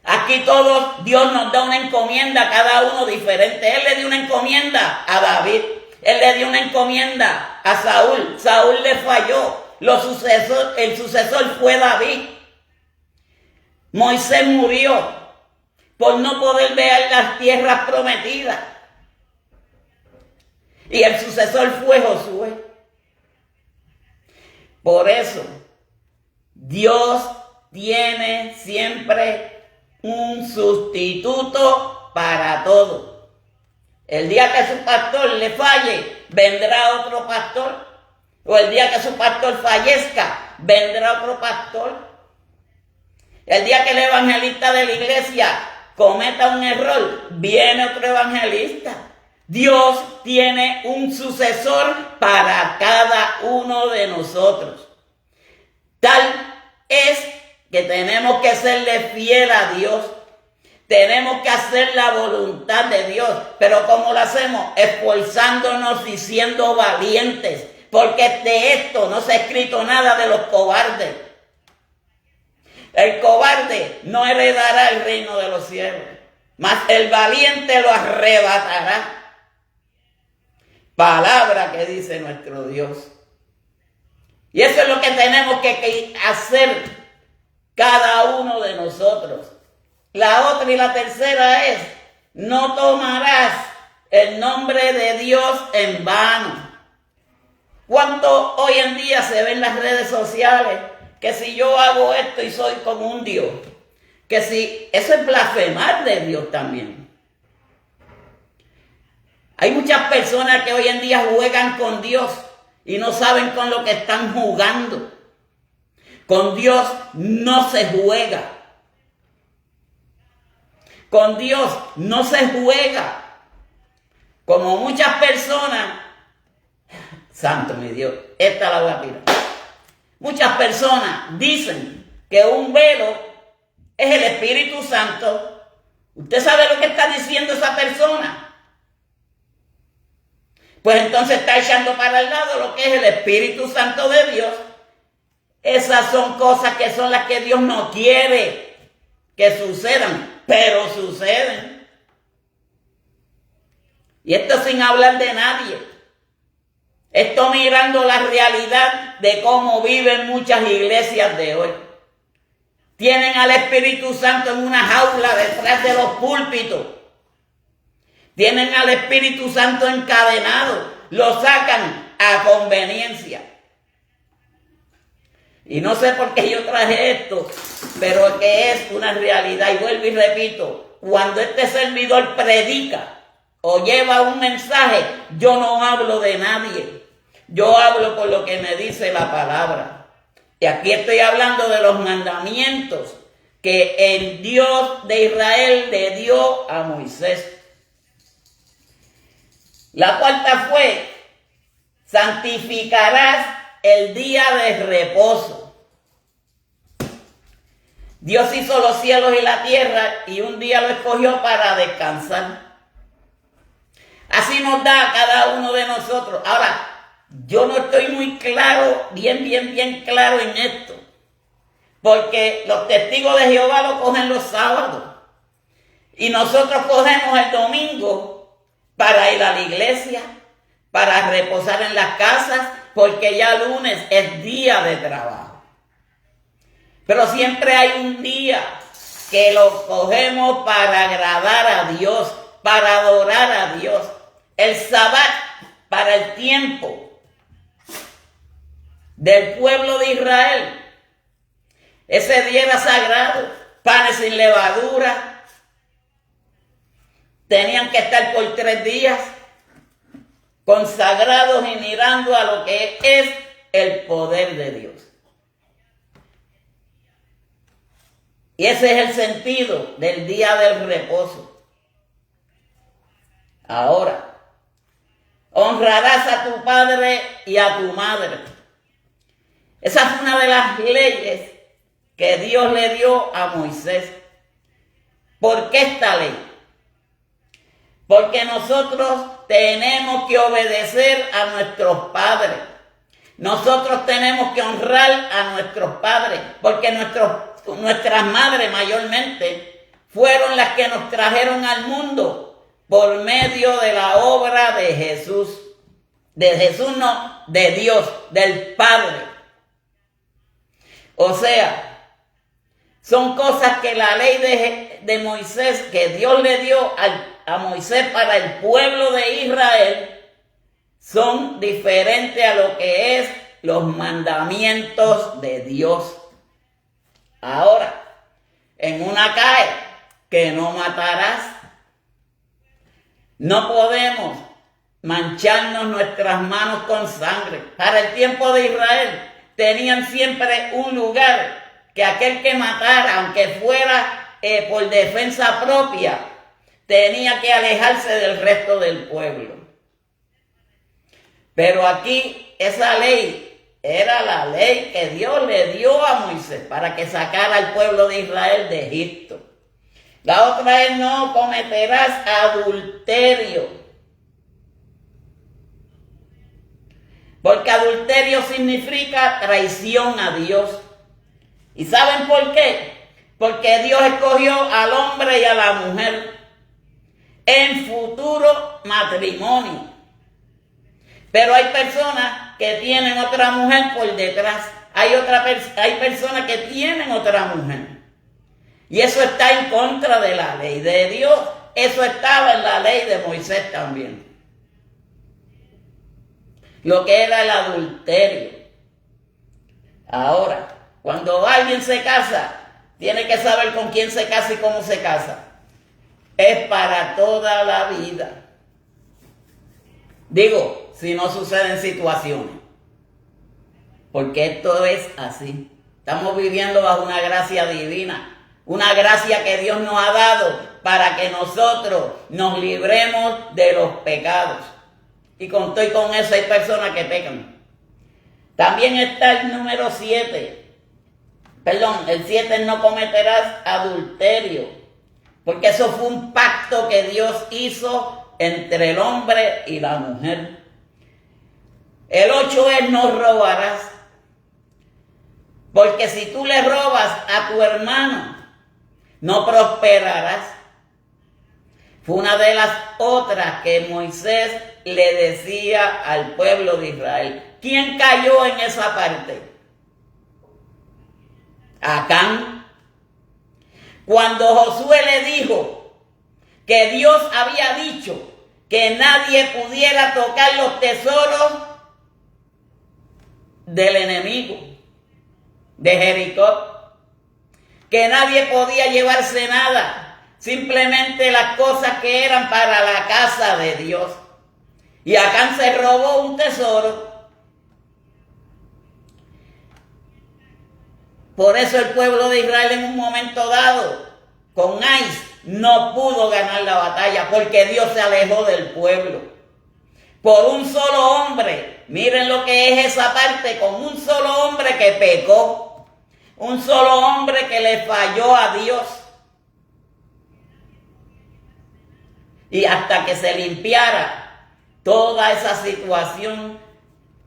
Aquí todos, Dios nos da una encomienda, cada uno diferente. Él le dio una encomienda a David, él le dio una encomienda a Saúl. Saúl le falló, el sucesor fue David. Moisés murió por no poder ver las tierras prometidas. Y el sucesor fue Josué. Por eso, Dios tiene siempre un sustituto para todo. El día que su pastor le falle, vendrá otro pastor. O el día que su pastor fallezca, vendrá otro pastor. El día que el evangelista de la iglesia cometa un error, viene otro evangelista. Dios tiene un sucesor para cada uno de nosotros. Tal es que tenemos que serle fiel a Dios. Tenemos que hacer la voluntad de Dios. Pero ¿cómo lo hacemos? Esforzándonos y siendo valientes. Porque de esto no se ha escrito nada de los cobardes. El cobarde no heredará el reino de los cielos, mas el valiente lo arrebatará. Palabra que dice nuestro Dios. Y eso es lo que tenemos que hacer cada uno de nosotros. La otra y la tercera es, no tomarás el nombre de Dios en vano. ¿Cuánto hoy en día se ve en las redes sociales que si yo hago esto y soy como un Dios? Que si eso es blasfemar de Dios también. Hay muchas personas que hoy en día juegan con Dios y no saben con lo que están jugando. Con Dios no se juega. Con Dios no se juega. Como muchas personas, santo mi Dios, esta la voy a tirar. Muchas personas dicen que un velo es el Espíritu Santo. ¿Usted sabe lo que está diciendo esa persona? Pues entonces está echando para el lado lo que es el Espíritu Santo de Dios. Esas son cosas que son las que Dios no quiere que sucedan, pero suceden. Y esto sin hablar de nadie. Esto mirando la realidad de cómo viven muchas iglesias de hoy. Tienen al Espíritu Santo en una jaula detrás de los púlpitos. Tienen al Espíritu Santo encadenado. Lo sacan a conveniencia. Y no sé por qué yo traje esto, pero que es una realidad. Y vuelvo y repito, cuando este servidor predica o lleva un mensaje, yo no hablo de nadie. Yo hablo por lo que me dice la palabra. Y aquí estoy hablando de los mandamientos que el Dios de Israel le dio a Moisés. La cuarta fue, santificarás el día de reposo. Dios hizo los cielos y la tierra y un día lo escogió para descansar. Así nos da a cada uno de nosotros. Ahora, yo no estoy muy claro, bien claro en esto. Porque los testigos de Jehová lo cogen los sábados. Y nosotros cogemos el domingo para ir a la iglesia, para reposar en las casas, porque ya lunes es día de trabajo. Pero siempre hay un día que lo cogemos para agradar a Dios, para adorar a Dios. El Sabbat para el tiempo del pueblo de Israel. Ese día era sagrado, panes sin levadura. Tenían que estar por 3 días consagrados y mirando a lo que es el poder de Dios. Y ese es el sentido del día del reposo. Ahora, honrarás a tu padre y a tu madre. Esa es una de las leyes que Dios le dio a Moisés. ¿Por qué esta ley? Porque nosotros tenemos que obedecer a nuestros padres. Nosotros tenemos que honrar a nuestros padres, porque nuestras madres mayormente fueron las que nos trajeron al mundo por medio de la obra de Jesús. De Jesús no, de Dios, del Padre. O sea, son cosas que la ley de Moisés, que Dios le dio a Moisés para el pueblo de Israel, son diferentes a lo que es los mandamientos de Dios. Ahora, en una cae que no matarás. No podemos mancharnos nuestras manos con sangre. Para el tiempo de Israel tenían siempre un lugar que aquel que matara, aunque fuera por defensa propia, tenía que alejarse del resto del pueblo. Pero aquí esa ley era la ley que Dios le dio a Moisés para que sacara al pueblo de Israel de Egipto. La otra es: no cometerás adulterio. Porque adulterio significa traición a Dios. ¿Y saben por qué? Porque Dios escogió al hombre y a la mujer en futuro matrimonio. Pero hay personas que tienen otra mujer por detrás. Hay personas que tienen otra mujer. Y eso está en contra de la ley de Dios. Eso estaba en la ley de Moisés también. Lo que era el adulterio. Ahora, cuando alguien se casa, tiene que saber con quién se casa y cómo se casa. Es para toda la vida. Digo, si no suceden situaciones. Porque esto es así. Estamos viviendo bajo una gracia divina. Una gracia que Dios nos ha dado para que nosotros nos libremos de los pecados. Y con eso hay personas que pecan. También está el número 7. El 7: no cometerás adulterio. Porque eso fue un pacto que Dios hizo entre el hombre y la mujer. El 8 es: no robarás. Porque si tú le robas a tu hermano, no prosperarás. Fue una de las otras que Moisés le decía al pueblo de Israel. ¿Quién cayó en esa parte? Acán. Cuando Josué le dijo que Dios había dicho que nadie pudiera tocar los tesoros del enemigo, de Jericó, que nadie podía llevarse nada, simplemente las cosas que eran para la casa de Dios. Y Acán se robó un tesoro. Por eso el pueblo de Israel en un momento dado, con Ais, no pudo ganar la batalla, porque Dios se alejó del pueblo. Por un solo hombre, miren lo que es esa parte, con un solo hombre que pecó, un solo hombre que le falló a Dios. Y hasta que se limpiara toda esa situación,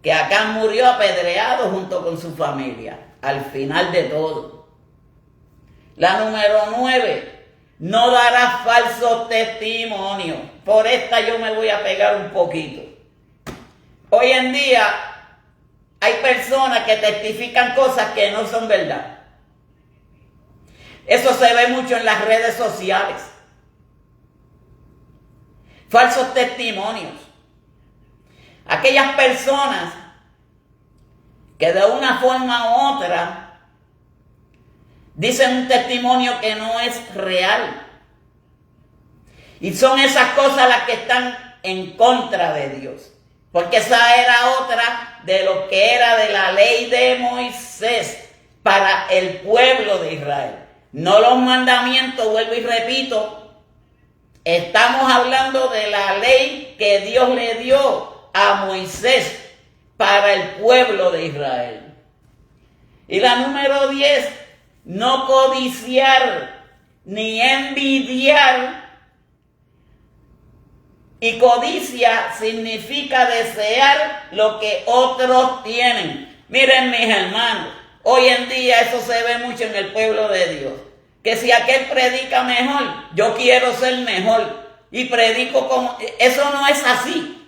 que Acán murió apedreado junto con su familia, al final de todo. La número 9, no darás falsos testimonios. Por esta yo me voy a pegar un poquito. Hoy en día hay personas que testifican cosas que no son verdad. Eso se ve mucho en las redes sociales. Falsos testimonios. Aquellas personas que de una forma u otra dicen un testimonio que no es real. Y son esas cosas las que están en contra de Dios. Porque esa era otra de lo que era de la ley de Moisés para el pueblo de Israel. No los mandamientos, vuelvo y repito. Estamos hablando de la ley que Dios le dio a Moisés para el pueblo de Israel. Y la número 10, no codiciar ni envidiar. Y codicia significa desear lo que otros tienen. Miren, mis hermanos, hoy en día eso se ve mucho en el pueblo de Dios. Que si aquel predica mejor, yo quiero ser mejor y predico como... Eso no es así.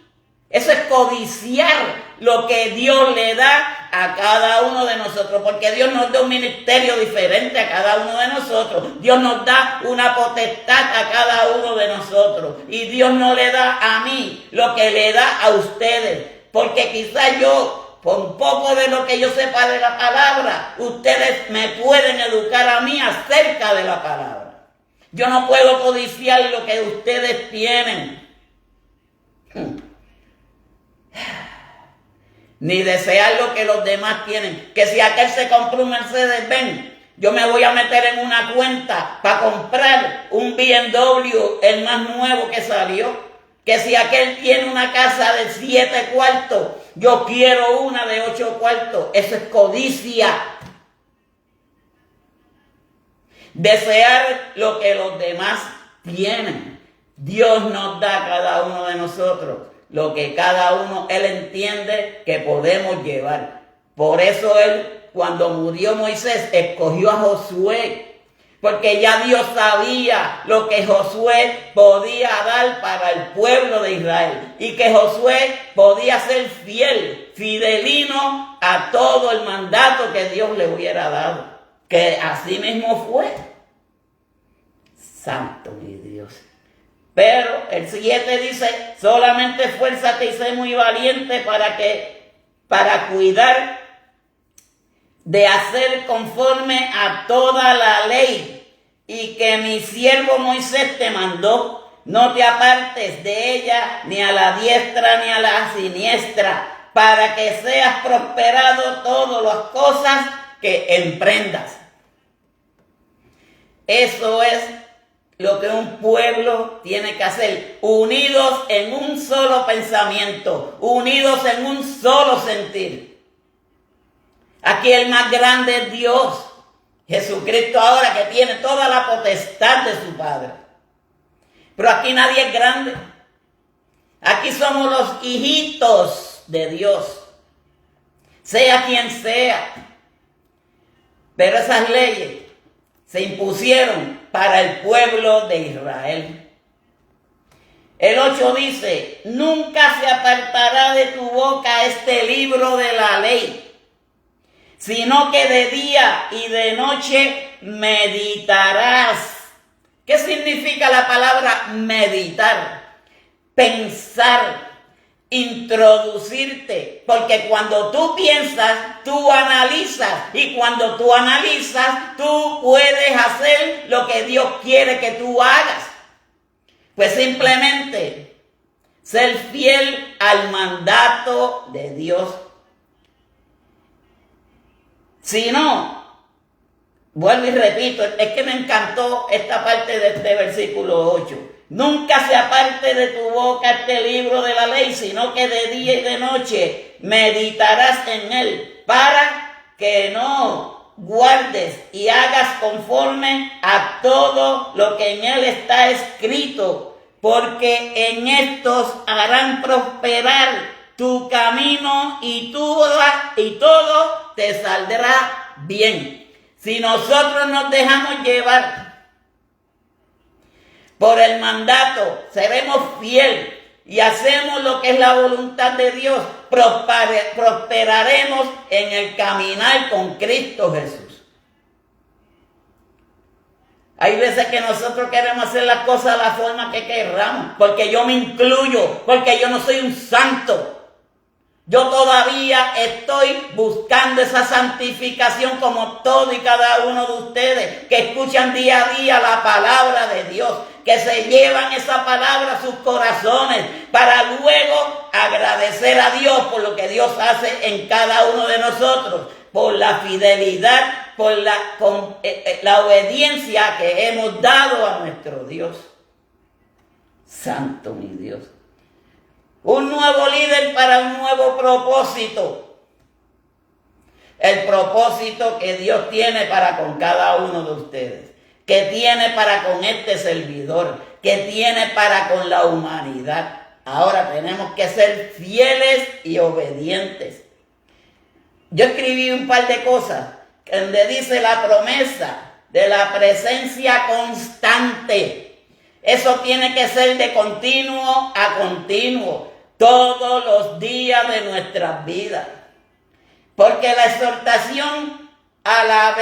Eso es codiciar lo que Dios le da a cada uno de nosotros, porque Dios nos da un ministerio diferente a cada uno de nosotros. Dios nos da una potestad a cada uno de nosotros. Y Dios no le da a mí lo que le da a ustedes, porque quizás yo, por un poco de lo que yo sepa de la palabra, ustedes me pueden educar a mí acerca de la palabra. Yo no puedo codiciar lo que ustedes tienen. Ni desear lo que los demás tienen. Que si aquel se compró un Mercedes-Benz, yo me voy a meter en una cuenta para comprar un BMW, el más nuevo que salió. Que si aquel tiene una casa de 7 cuartos, yo quiero una de 8 cuartos. Eso es codicia. Desear lo que los demás tienen. Dios nos da a cada uno de nosotros lo que cada uno, Él entiende que podemos llevar. Por eso Él, cuando murió Moisés, escogió a Josué, porque ya Dios sabía lo que Josué podía dar para el pueblo de Israel, y que Josué podía ser fiel, fidelino a todo el mandato que Dios le hubiera dado, que así mismo fue. Santo mi Dios. Pero el 7 dice, solamente esfuérzate y sé muy valiente para cuidar de hacer conforme a toda la ley y que mi siervo Moisés te mandó. No te apartes de ella ni a la diestra ni a la siniestra, para que seas prosperado todas las cosas que emprendas. Eso es lo que un pueblo tiene que hacer, unidos en un solo pensamiento, unidos en un solo sentir. Aquí el más grande es Dios, Jesucristo ahora, que tiene toda la potestad de su Padre. Pero aquí nadie es grande. Aquí somos los hijitos de Dios, sea quien sea. Pero esas leyes se impusieron para el pueblo de Israel. El 8 dice, nunca se apartará de tu boca este libro de la ley, sino que de día y de noche meditarás. ¿Qué significa la palabra meditar? Pensar, introducirte, porque cuando tú piensas, tú analizas, y cuando tú analizas, tú puedes hacer lo que Dios quiere que tú hagas. Pues simplemente ser fiel al mandato de Dios. Si no, vuelvo y repito, es que me encantó esta parte de este versículo 8. Nunca se aparte de tu boca este libro de la ley, sino que de día y de noche meditarás en él, para que no guardes y hagas conforme a todo lo que en él está escrito, porque en estos harán prosperar tu camino y todo te saldrá bien. Si nosotros nos dejamos llevar por el mandato, seremos fieles y hacemos lo que es la voluntad de Dios, prosperaremos en el caminar con Cristo Jesús. Hay veces que nosotros queremos hacer las cosas de la forma que querramos, porque yo me incluyo, porque yo no soy un santo. Yo todavía estoy buscando esa santificación como todo y cada uno de ustedes que escuchan día a día la palabra de Dios, que se llevan esa palabra a sus corazones para luego agradecer a Dios por lo que Dios hace en cada uno de nosotros, por la fidelidad con la obediencia que hemos dado a nuestro Dios. Santo mi Dios. Un nuevo líder para un nuevo propósito. El propósito que Dios tiene para con cada uno de ustedes, que tiene para con este servidor, que tiene para con la humanidad. Ahora tenemos que ser fieles y obedientes. Yo escribí un par de cosas donde dice la promesa de la presencia constante. Eso tiene que ser de continuo a continuo, todos los días de nuestras vidas. Porque la exhortación a la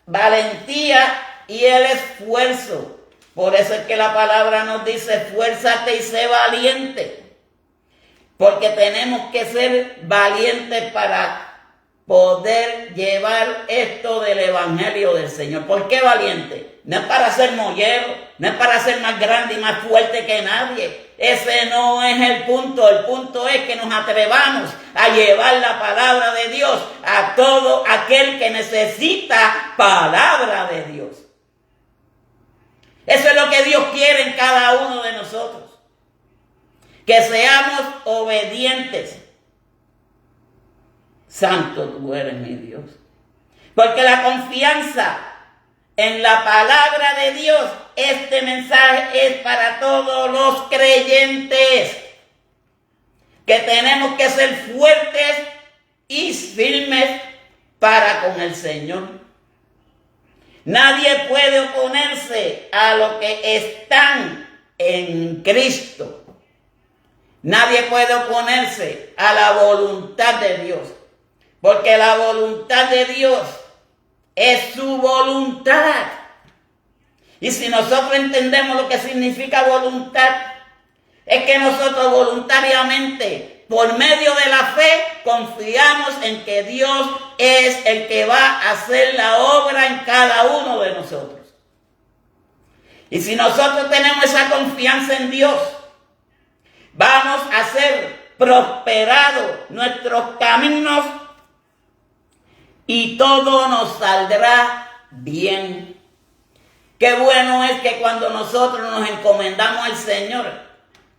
valentía y el esfuerzo. Por eso es que la palabra nos dice, esfuérzate y sé valiente. Porque tenemos que ser valientes para poder llevar esto del Evangelio del Señor. ¿Por qué valiente? No es para ser mollero, no es para ser más grande y más fuerte que nadie. Ese no es el punto. El punto es que nos atrevamos a llevar la palabra de Dios a todo aquel que necesita palabra de Dios. Eso es lo que Dios quiere en cada uno de nosotros. Que seamos obedientes. Santo tú eres mi Dios. Porque la confianza en la palabra de Dios, este mensaje es para todos los creyentes. Que tenemos que ser fuertes y firmes para con el Señor. Nadie puede oponerse a lo que están en Cristo. Nadie puede oponerse a la voluntad de Dios. Porque la voluntad de Dios es su voluntad. Y si nosotros entendemos lo que significa voluntad, es que nosotros voluntariamente, por medio de la fe, confiamos en que Dios es el que va a hacer la obra en cada uno de nosotros. Y si nosotros tenemos esa confianza en Dios, vamos a ser prosperados nuestros caminos y todo nos saldrá bien. Qué bueno es que cuando nosotros nos encomendamos al Señor,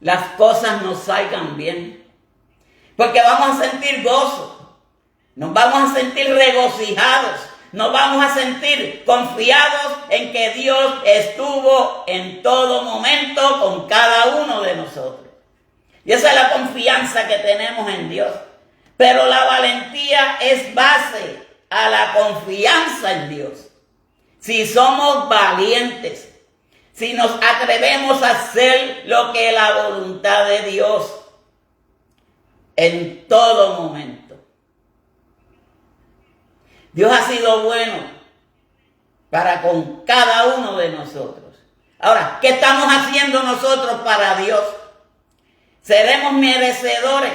las cosas nos salgan bien. Porque vamos a sentir gozo, nos vamos a sentir regocijados, nos vamos a sentir confiados en que Dios estuvo en todo momento con cada uno de nosotros. Y esa es la confianza que tenemos en Dios. Pero la valentía es base a la confianza en Dios. Si somos valientes, si nos atrevemos a hacer lo que es la voluntad de Dios en todo momento. Dios ha sido bueno para con cada uno de nosotros. Ahora, ¿qué estamos haciendo nosotros para Dios? ¿Seremos merecedores?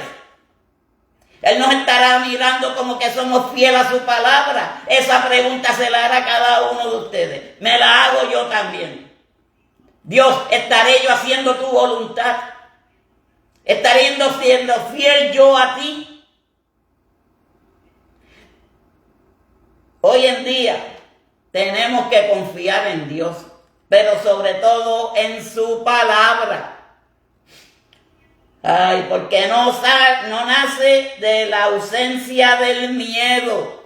Él nos estará mirando como que somos fieles a su palabra. Esa pregunta se la hará cada uno de ustedes. Me la hago yo también. Dios, ¿estaré yo haciendo tu voluntad? ¿Estaré siendo fiel yo a ti? Hoy en día tenemos que confiar en Dios, pero sobre todo en su palabra. Ay, porque no nace de la ausencia del miedo,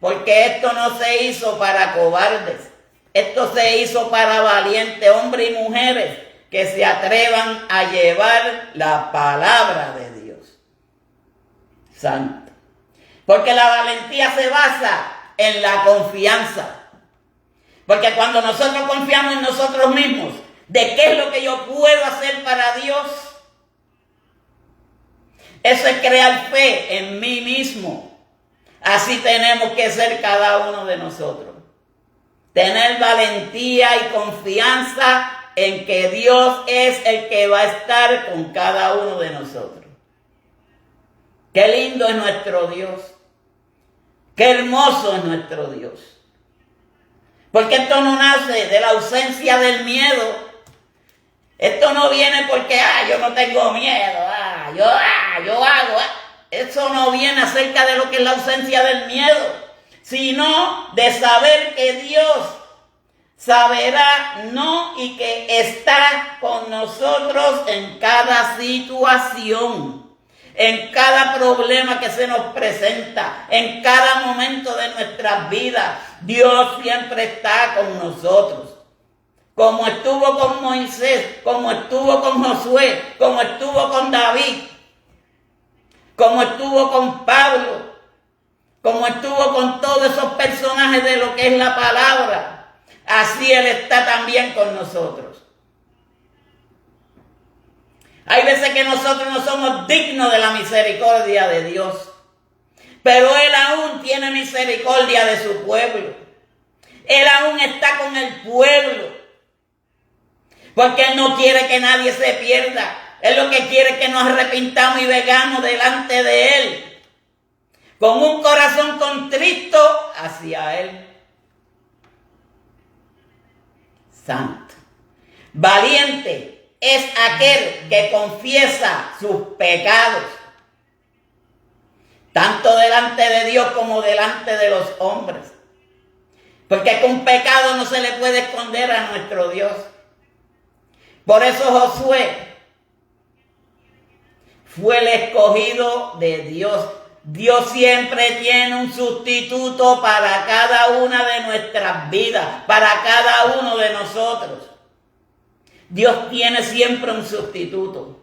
porque esto no se hizo para cobardes, esto se hizo para valientes hombres y mujeres que se atrevan a llevar la palabra de Dios. Santo. Porque la valentía se basa en la confianza. Porque cuando nosotros confiamos en nosotros mismos, de qué es lo que yo puedo hacer para Dios, eso es crear fe en mí mismo. Así tenemos que ser cada uno de nosotros. Tener valentía y confianza en que Dios es el que va a estar con cada uno de nosotros. Qué lindo es nuestro Dios. Qué hermoso es nuestro Dios. Porque esto no nace de la ausencia del miedo. Esto no viene porque, yo no tengo miedo, yo hago. Eso no viene acerca de lo que es la ausencia del miedo. sino de saber que Dios saberá, no, y que está con nosotros en cada situación, en cada problema que se nos presenta, en cada momento de nuestras vidas. Dios siempre está con nosotros. Como estuvo con Moisés, como estuvo con Josué, como estuvo con David, como estuvo con Pablo, como estuvo con todos esos personajes de lo que es la palabra, así Él está también con nosotros. Hay veces que nosotros no somos dignos de la misericordia de Dios, pero Él aún tiene misericordia de su pueblo. Él aún está con el pueblo, porque Él no quiere que nadie se pierda. Él lo que quiere es que nos arrepintamos y vengamos delante de Él, con un corazón contrito hacia Él. Santo. Valiente es aquel que confiesa sus pecados, tanto delante de Dios como delante de los hombres. Porque con pecado no se le puede esconder a nuestro Dios. Por eso Josué fue el escogido de Dios. Dios siempre tiene un sustituto para cada una de nuestras vidas, para cada uno de nosotros. Dios tiene siempre un sustituto.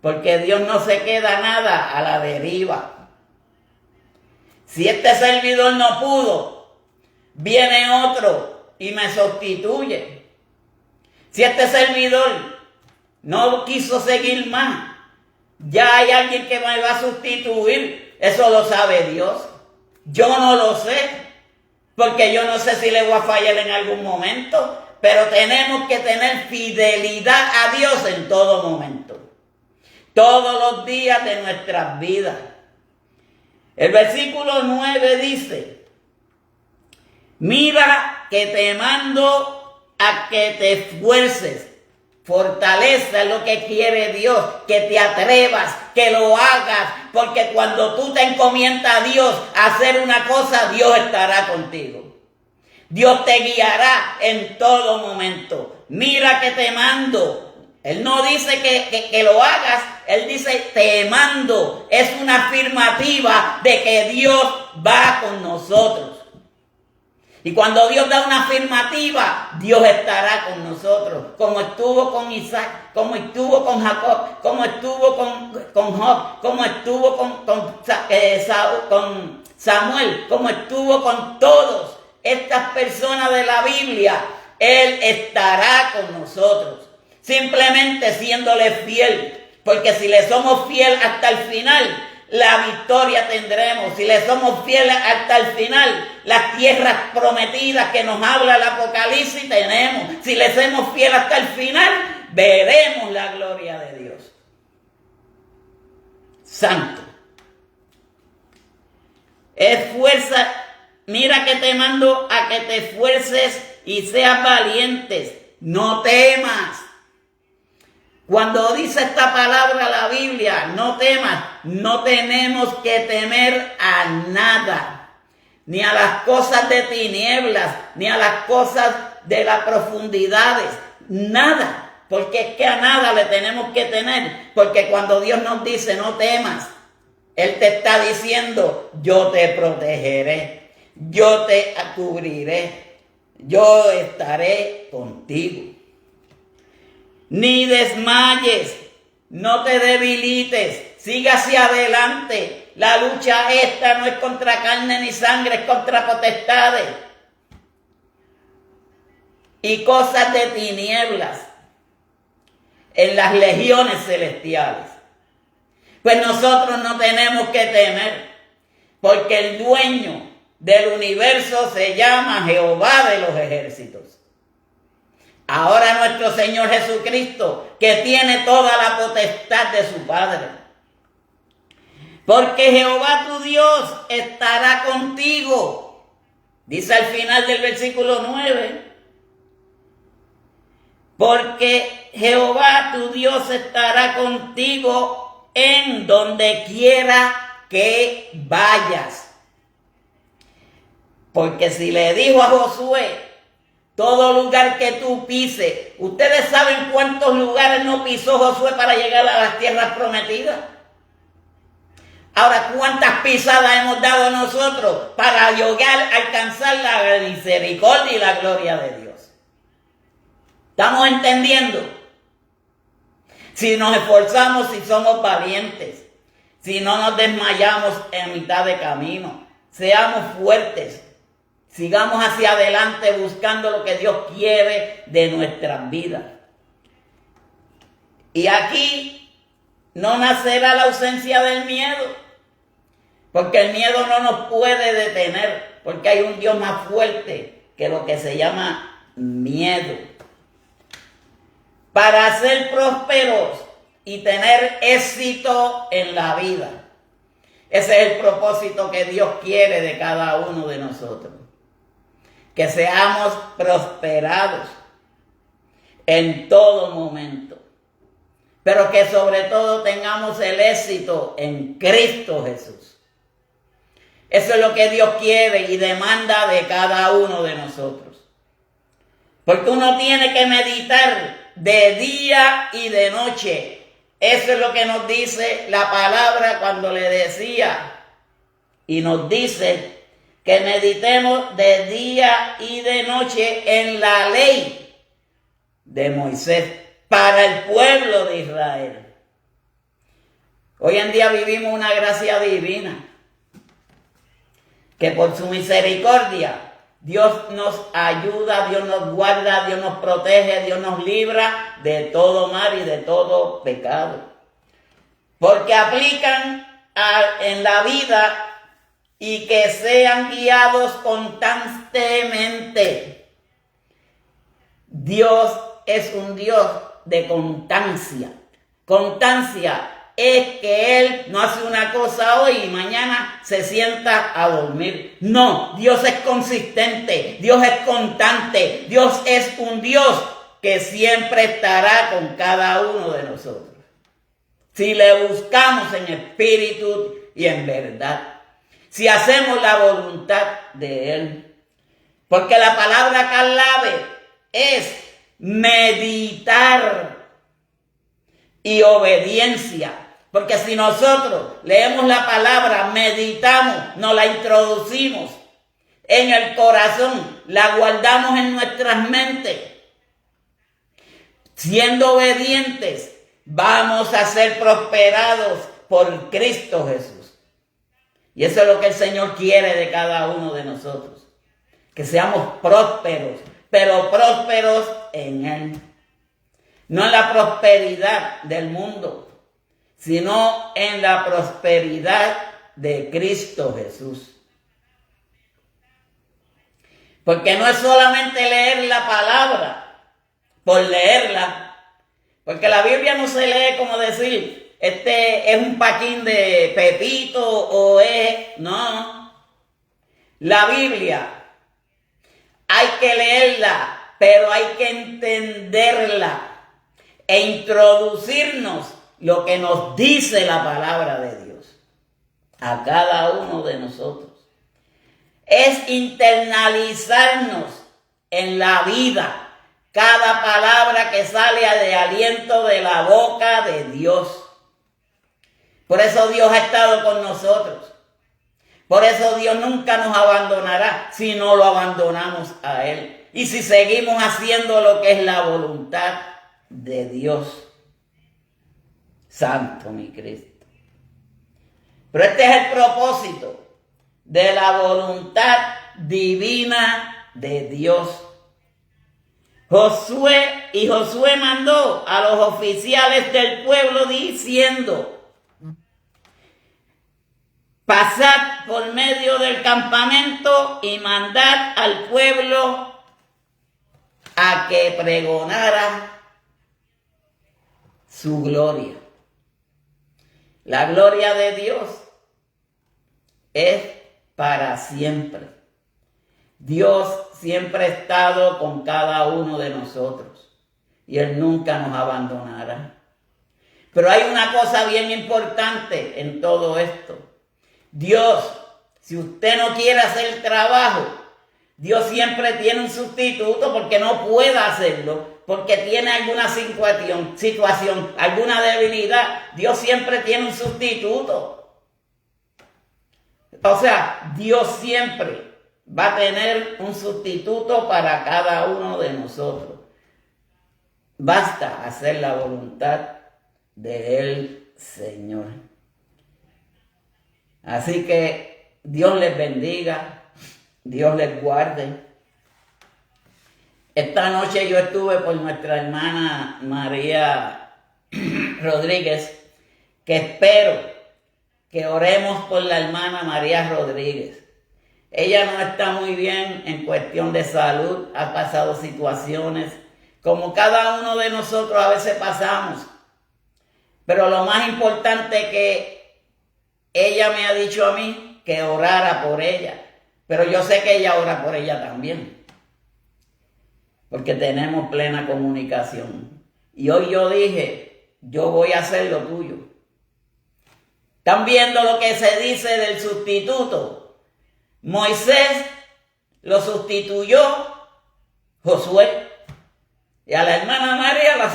Porque Dios no se queda nada a la deriva. Si este servidor no pudo, viene otro y me sustituye. Si este servidor no quiso seguir más, ya hay alguien que me va a sustituir. Eso lo sabe Dios. Yo no lo sé, porque yo no sé si le voy a fallar en algún momento, pero tenemos que tener fidelidad a Dios en todo momento, todos los días de nuestras vidas. El versículo 9 dice: mira que te mando a que te esfuerces. Fortaleza es lo que quiere Dios, que te atrevas, que lo hagas, porque cuando tú te encomiendas a Dios a hacer una cosa, Dios estará contigo. Dios te guiará en todo momento. Mira que te mando. Él no dice que lo hagas, Él dice te mando. Es una afirmativa de que Dios va con nosotros. Y cuando Dios da una afirmativa, Dios estará con nosotros, como estuvo con Isaac, como estuvo con Jacob, como estuvo con Job, como estuvo con Samuel, como estuvo con todas estas personas de la Biblia. Él estará con nosotros, simplemente siéndole fiel, porque si le somos fiel hasta el final, la victoria tendremos. Si le somos fieles hasta el final, las tierras prometidas que nos habla el Apocalipsis tenemos. Si le somos fieles hasta el final, veremos la gloria de Dios. Santo. Esfuerza, mira que te mando a que te esfuerces y seas valientes. No temas. Cuando dice esta palabra la Biblia, no temas, no tenemos que temer a nada, ni a las cosas de tinieblas, ni a las cosas de las profundidades, nada, porque es que a nada le tenemos que temer, porque cuando Dios nos dice no temas, Él te está diciendo yo te protegeré, yo te cubriré, yo estaré contigo. Ni desmayes, no te debilites, siga hacia adelante. La lucha esta no es contra carne ni sangre, es contra potestades y cosas de tinieblas en las legiones celestiales. Pues nosotros no tenemos que temer, porque el dueño del universo se llama Jehová de los ejércitos. Ahora nuestro Señor Jesucristo, que tiene toda la potestad de su Padre. Porque Jehová tu Dios estará contigo. Dice al final del versículo 9. Porque Jehová tu Dios estará contigo en donde quiera que vayas. Porque si le dijo a Josué, todo lugar que tú pises, ¿ustedes saben cuántos lugares no pisó Josué para llegar a las tierras prometidas? Ahora, ¿cuántas pisadas hemos dado nosotros para llegar a alcanzar la misericordia y la gloria de Dios? ¿Estamos entendiendo? Si nos esforzamos, si somos valientes, si no nos desmayamos en mitad de camino, seamos fuertes, sigamos hacia adelante buscando lo que Dios quiere de nuestras vidas. Y aquí no nacerá la ausencia del miedo, porque el miedo no nos puede detener, porque hay un Dios más fuerte que lo que se llama miedo. Para ser prósperos y tener éxito en la vida. Ese es el propósito que Dios quiere de cada uno de nosotros. Que seamos prosperados en todo momento, pero que sobre todo tengamos el éxito en Cristo Jesús. Eso es lo que Dios quiere y demanda de cada uno de nosotros. Porque uno tiene que meditar de día y de noche. Eso es lo que nos dice la palabra cuando le decía y nos dice que meditemos de día y de noche en la ley de Moisés para el pueblo de Israel. Hoy en día vivimos una gracia divina, que por su misericordia Dios nos ayuda, Dios nos guarda, Dios nos protege, Dios nos libra de todo mal y de todo pecado. Porque aplican en la vida y que sean guiados constantemente. Dios es un Dios de constancia. Constancia es que Él no hace una cosa hoy y mañana se sienta a dormir. No, Dios es consistente, Dios es constante, Dios es un Dios que siempre estará con cada uno de nosotros. Si le buscamos en espíritu y en verdad, si hacemos la voluntad de Él. Porque la palabra clave es meditar y obediencia. Porque si nosotros leemos la palabra, meditamos, nos la introducimos en el corazón, la guardamos en nuestras mentes, siendo obedientes, vamos a ser prosperados por Cristo Jesús. Y eso es lo que el Señor quiere de cada uno de nosotros. Que seamos prósperos, pero prósperos en Él. No en la prosperidad del mundo, sino en la prosperidad de Cristo Jesús. Porque no es solamente leer la palabra por leerla, porque la Biblia no se lee como decir, este es un paquín de Pepito o es... No, la Biblia hay que leerla, pero hay que entenderla e introducirnos lo que nos dice la palabra de Dios a cada uno de nosotros. Es internalizarnos en la vida cada palabra que sale de aliento de la boca de Dios. Por eso Dios ha estado con nosotros. Por eso Dios nunca nos abandonará si no lo abandonamos a Él. Y si seguimos haciendo lo que es la voluntad de Dios. Santo mi Cristo. Pero este es el propósito de la voluntad divina de Dios. Josué mandó a los oficiales del pueblo diciendo: pasad por medio del campamento y mandad al pueblo a que pregonara su gloria. La gloria de Dios es para siempre. Dios siempre ha estado con cada uno de nosotros y Él nunca nos abandonará. Pero hay una cosa bien importante en todo esto. Dios, si usted no quiere hacer el trabajo, Dios siempre tiene un sustituto porque no pueda hacerlo, porque tiene alguna situación, alguna debilidad. Dios siempre tiene un sustituto. O sea, Dios siempre va a tener un sustituto para cada uno de nosotros. Basta hacer la voluntad del Señor. Así que Dios les bendiga, Dios les guarde. Esta noche yo estuve por nuestra hermana María Rodríguez, que espero que oremos por la hermana María Rodríguez. Ella no está muy bien en cuestión de salud, ha pasado situaciones como cada uno de nosotros a veces pasamos. Pero lo más importante es que ella me ha dicho a mí que orara por ella. Pero yo sé que ella ora por ella también. Porque tenemos plena comunicación. Y hoy yo dije, yo voy a hacer lo tuyo. ¿Están viendo lo que se dice del sustituto? Moisés lo sustituyó Josué. Y a la hermana María la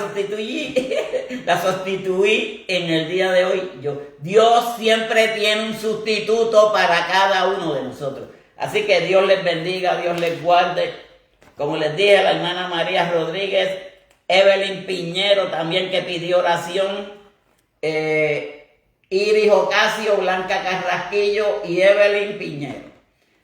sustituí en el día de hoy. Dios siempre tiene un sustituto para cada uno de nosotros. Así que Dios les bendiga, Dios les guarde. Como les dije, a la hermana María Rodríguez, Evelyn Piñero también que pidió oración, Iris Ocasio, Blanca Carrasquillo y Evelyn Piñero.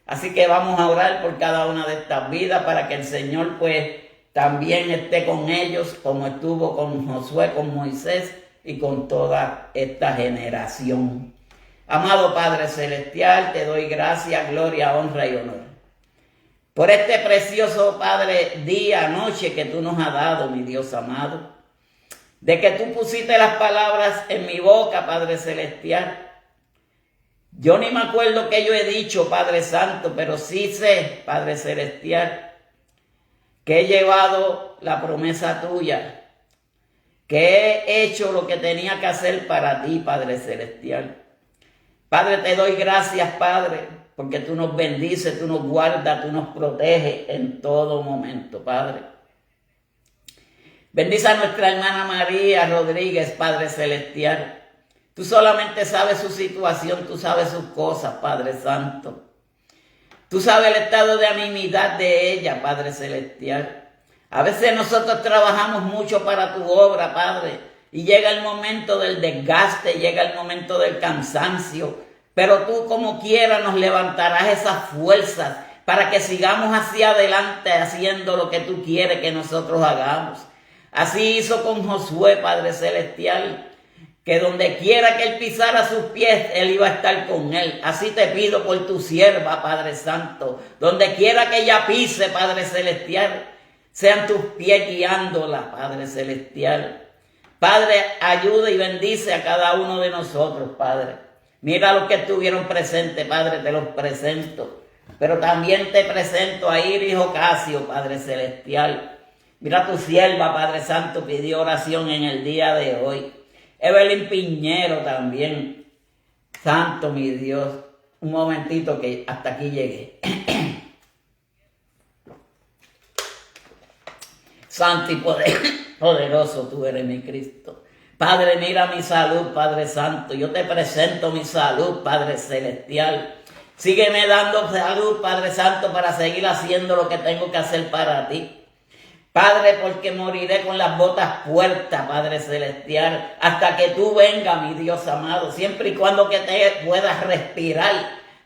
Así que vamos a orar por cada una de estas vidas para que el Señor pues también esté con ellos como estuvo con Josué, con Moisés y con toda esta generación. Amado Padre Celestial, te doy gracias, gloria, honra y honor por este precioso, Padre, día, noche que tú nos has dado, mi Dios amado, de que tú pusiste las palabras en mi boca, Padre Celestial. Yo ni me acuerdo que yo he dicho, Padre Santo, pero sí sé, Padre Celestial, que he llevado la promesa tuya, que he hecho lo que tenía que hacer para ti, Padre Celestial. Padre, te doy gracias, Padre, porque tú nos bendices, tú nos guardas, tú nos proteges en todo momento, Padre. Bendice a nuestra hermana María Rodríguez, Padre Celestial. Tú solamente sabes su situación, tú sabes sus cosas, Padre Santo. Tú sabes el estado de anonimidad de ella, Padre Celestial. A veces nosotros trabajamos mucho para tu obra, Padre, y llega el momento del desgaste, llega el momento del cansancio, pero tú como quiera nos levantarás esas fuerzas para que sigamos hacia adelante haciendo lo que tú quieres que nosotros hagamos. Así hizo con Josué, Padre Celestial, que donde quiera que él pisara sus pies, él iba a estar con él. Así te pido por tu sierva, Padre Santo, donde quiera que ella pise, Padre Celestial, sean tus pies guiándola, Padre Celestial. Padre, ayuda y bendice a cada uno de nosotros, Padre. Mira los que estuvieron presentes, Padre, te los presento. Pero también te presento a Iris Ocasio, Padre Celestial. Mira tu sierva, Padre Santo, pidió oración en el día de hoy. Evelyn Piñero también. Santo, mi Dios. Un momentito que hasta aquí llegué. Santo y poderoso tú eres, mi Cristo. Padre, mira mi salud, Padre Santo. Yo te presento mi salud, Padre Celestial. Sígueme dando salud, Padre Santo, para seguir haciendo lo que tengo que hacer para ti. Padre, porque moriré con las botas puertas, Padre Celestial, hasta que tú vengas, mi Dios amado. Siempre y cuando que te puedas respirar,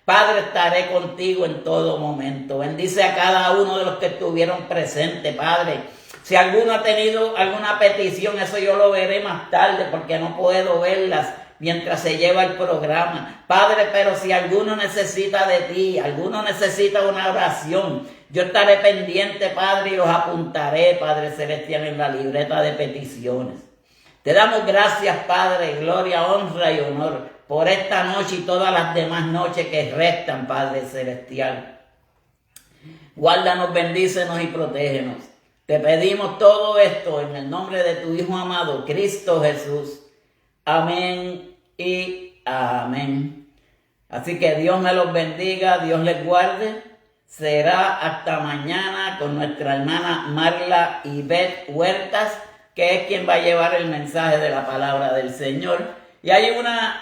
Padre, estaré contigo en todo momento. Bendice a cada uno de los que estuvieron presentes, Padre. Si alguno ha tenido alguna petición, eso yo lo veré más tarde porque no puedo verlas mientras se lleva el programa. Padre, pero si alguno necesita de ti, alguno necesita una oración, yo estaré pendiente, Padre, y los apuntaré, Padre Celestial, en la libreta de peticiones. Te damos gracias, Padre, gloria, honra y honor por esta noche y todas las demás noches que restan, Padre Celestial. Guárdanos, bendícenos y protégenos. Te pedimos todo esto en el nombre de tu Hijo amado, Cristo Jesús. Amén y amén. Así que Dios me los bendiga, Dios les guarde. Será hasta mañana con nuestra hermana Marla Ivette Huertas, que es quien va a llevar el mensaje de la palabra del Señor. Y hay una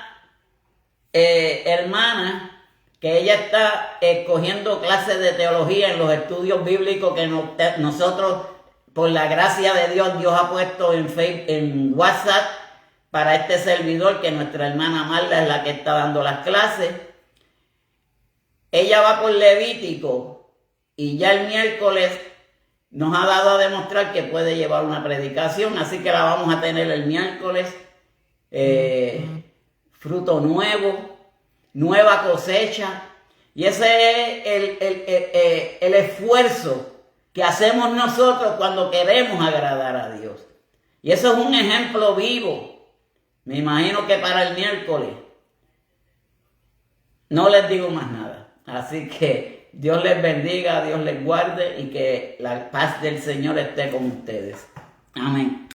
hermana que ella está cogiendo clases de teología en los estudios bíblicos que nosotros, por la gracia de Dios, Dios ha puesto en WhatsApp para este servidor, que nuestra hermana Marla es la que está dando las clases. Ella va por Levítico y ya el miércoles nos ha dado a demostrar que puede llevar una predicación, así que la vamos a tener el miércoles. Fruto nuevo, nueva cosecha, y ese es el esfuerzo que hacemos nosotros cuando queremos agradar a Dios. Y eso es un ejemplo vivo. Me imagino que para el miércoles no les digo más nada. Así que Dios les bendiga, Dios les guarde y que la paz del Señor esté con ustedes. Amén.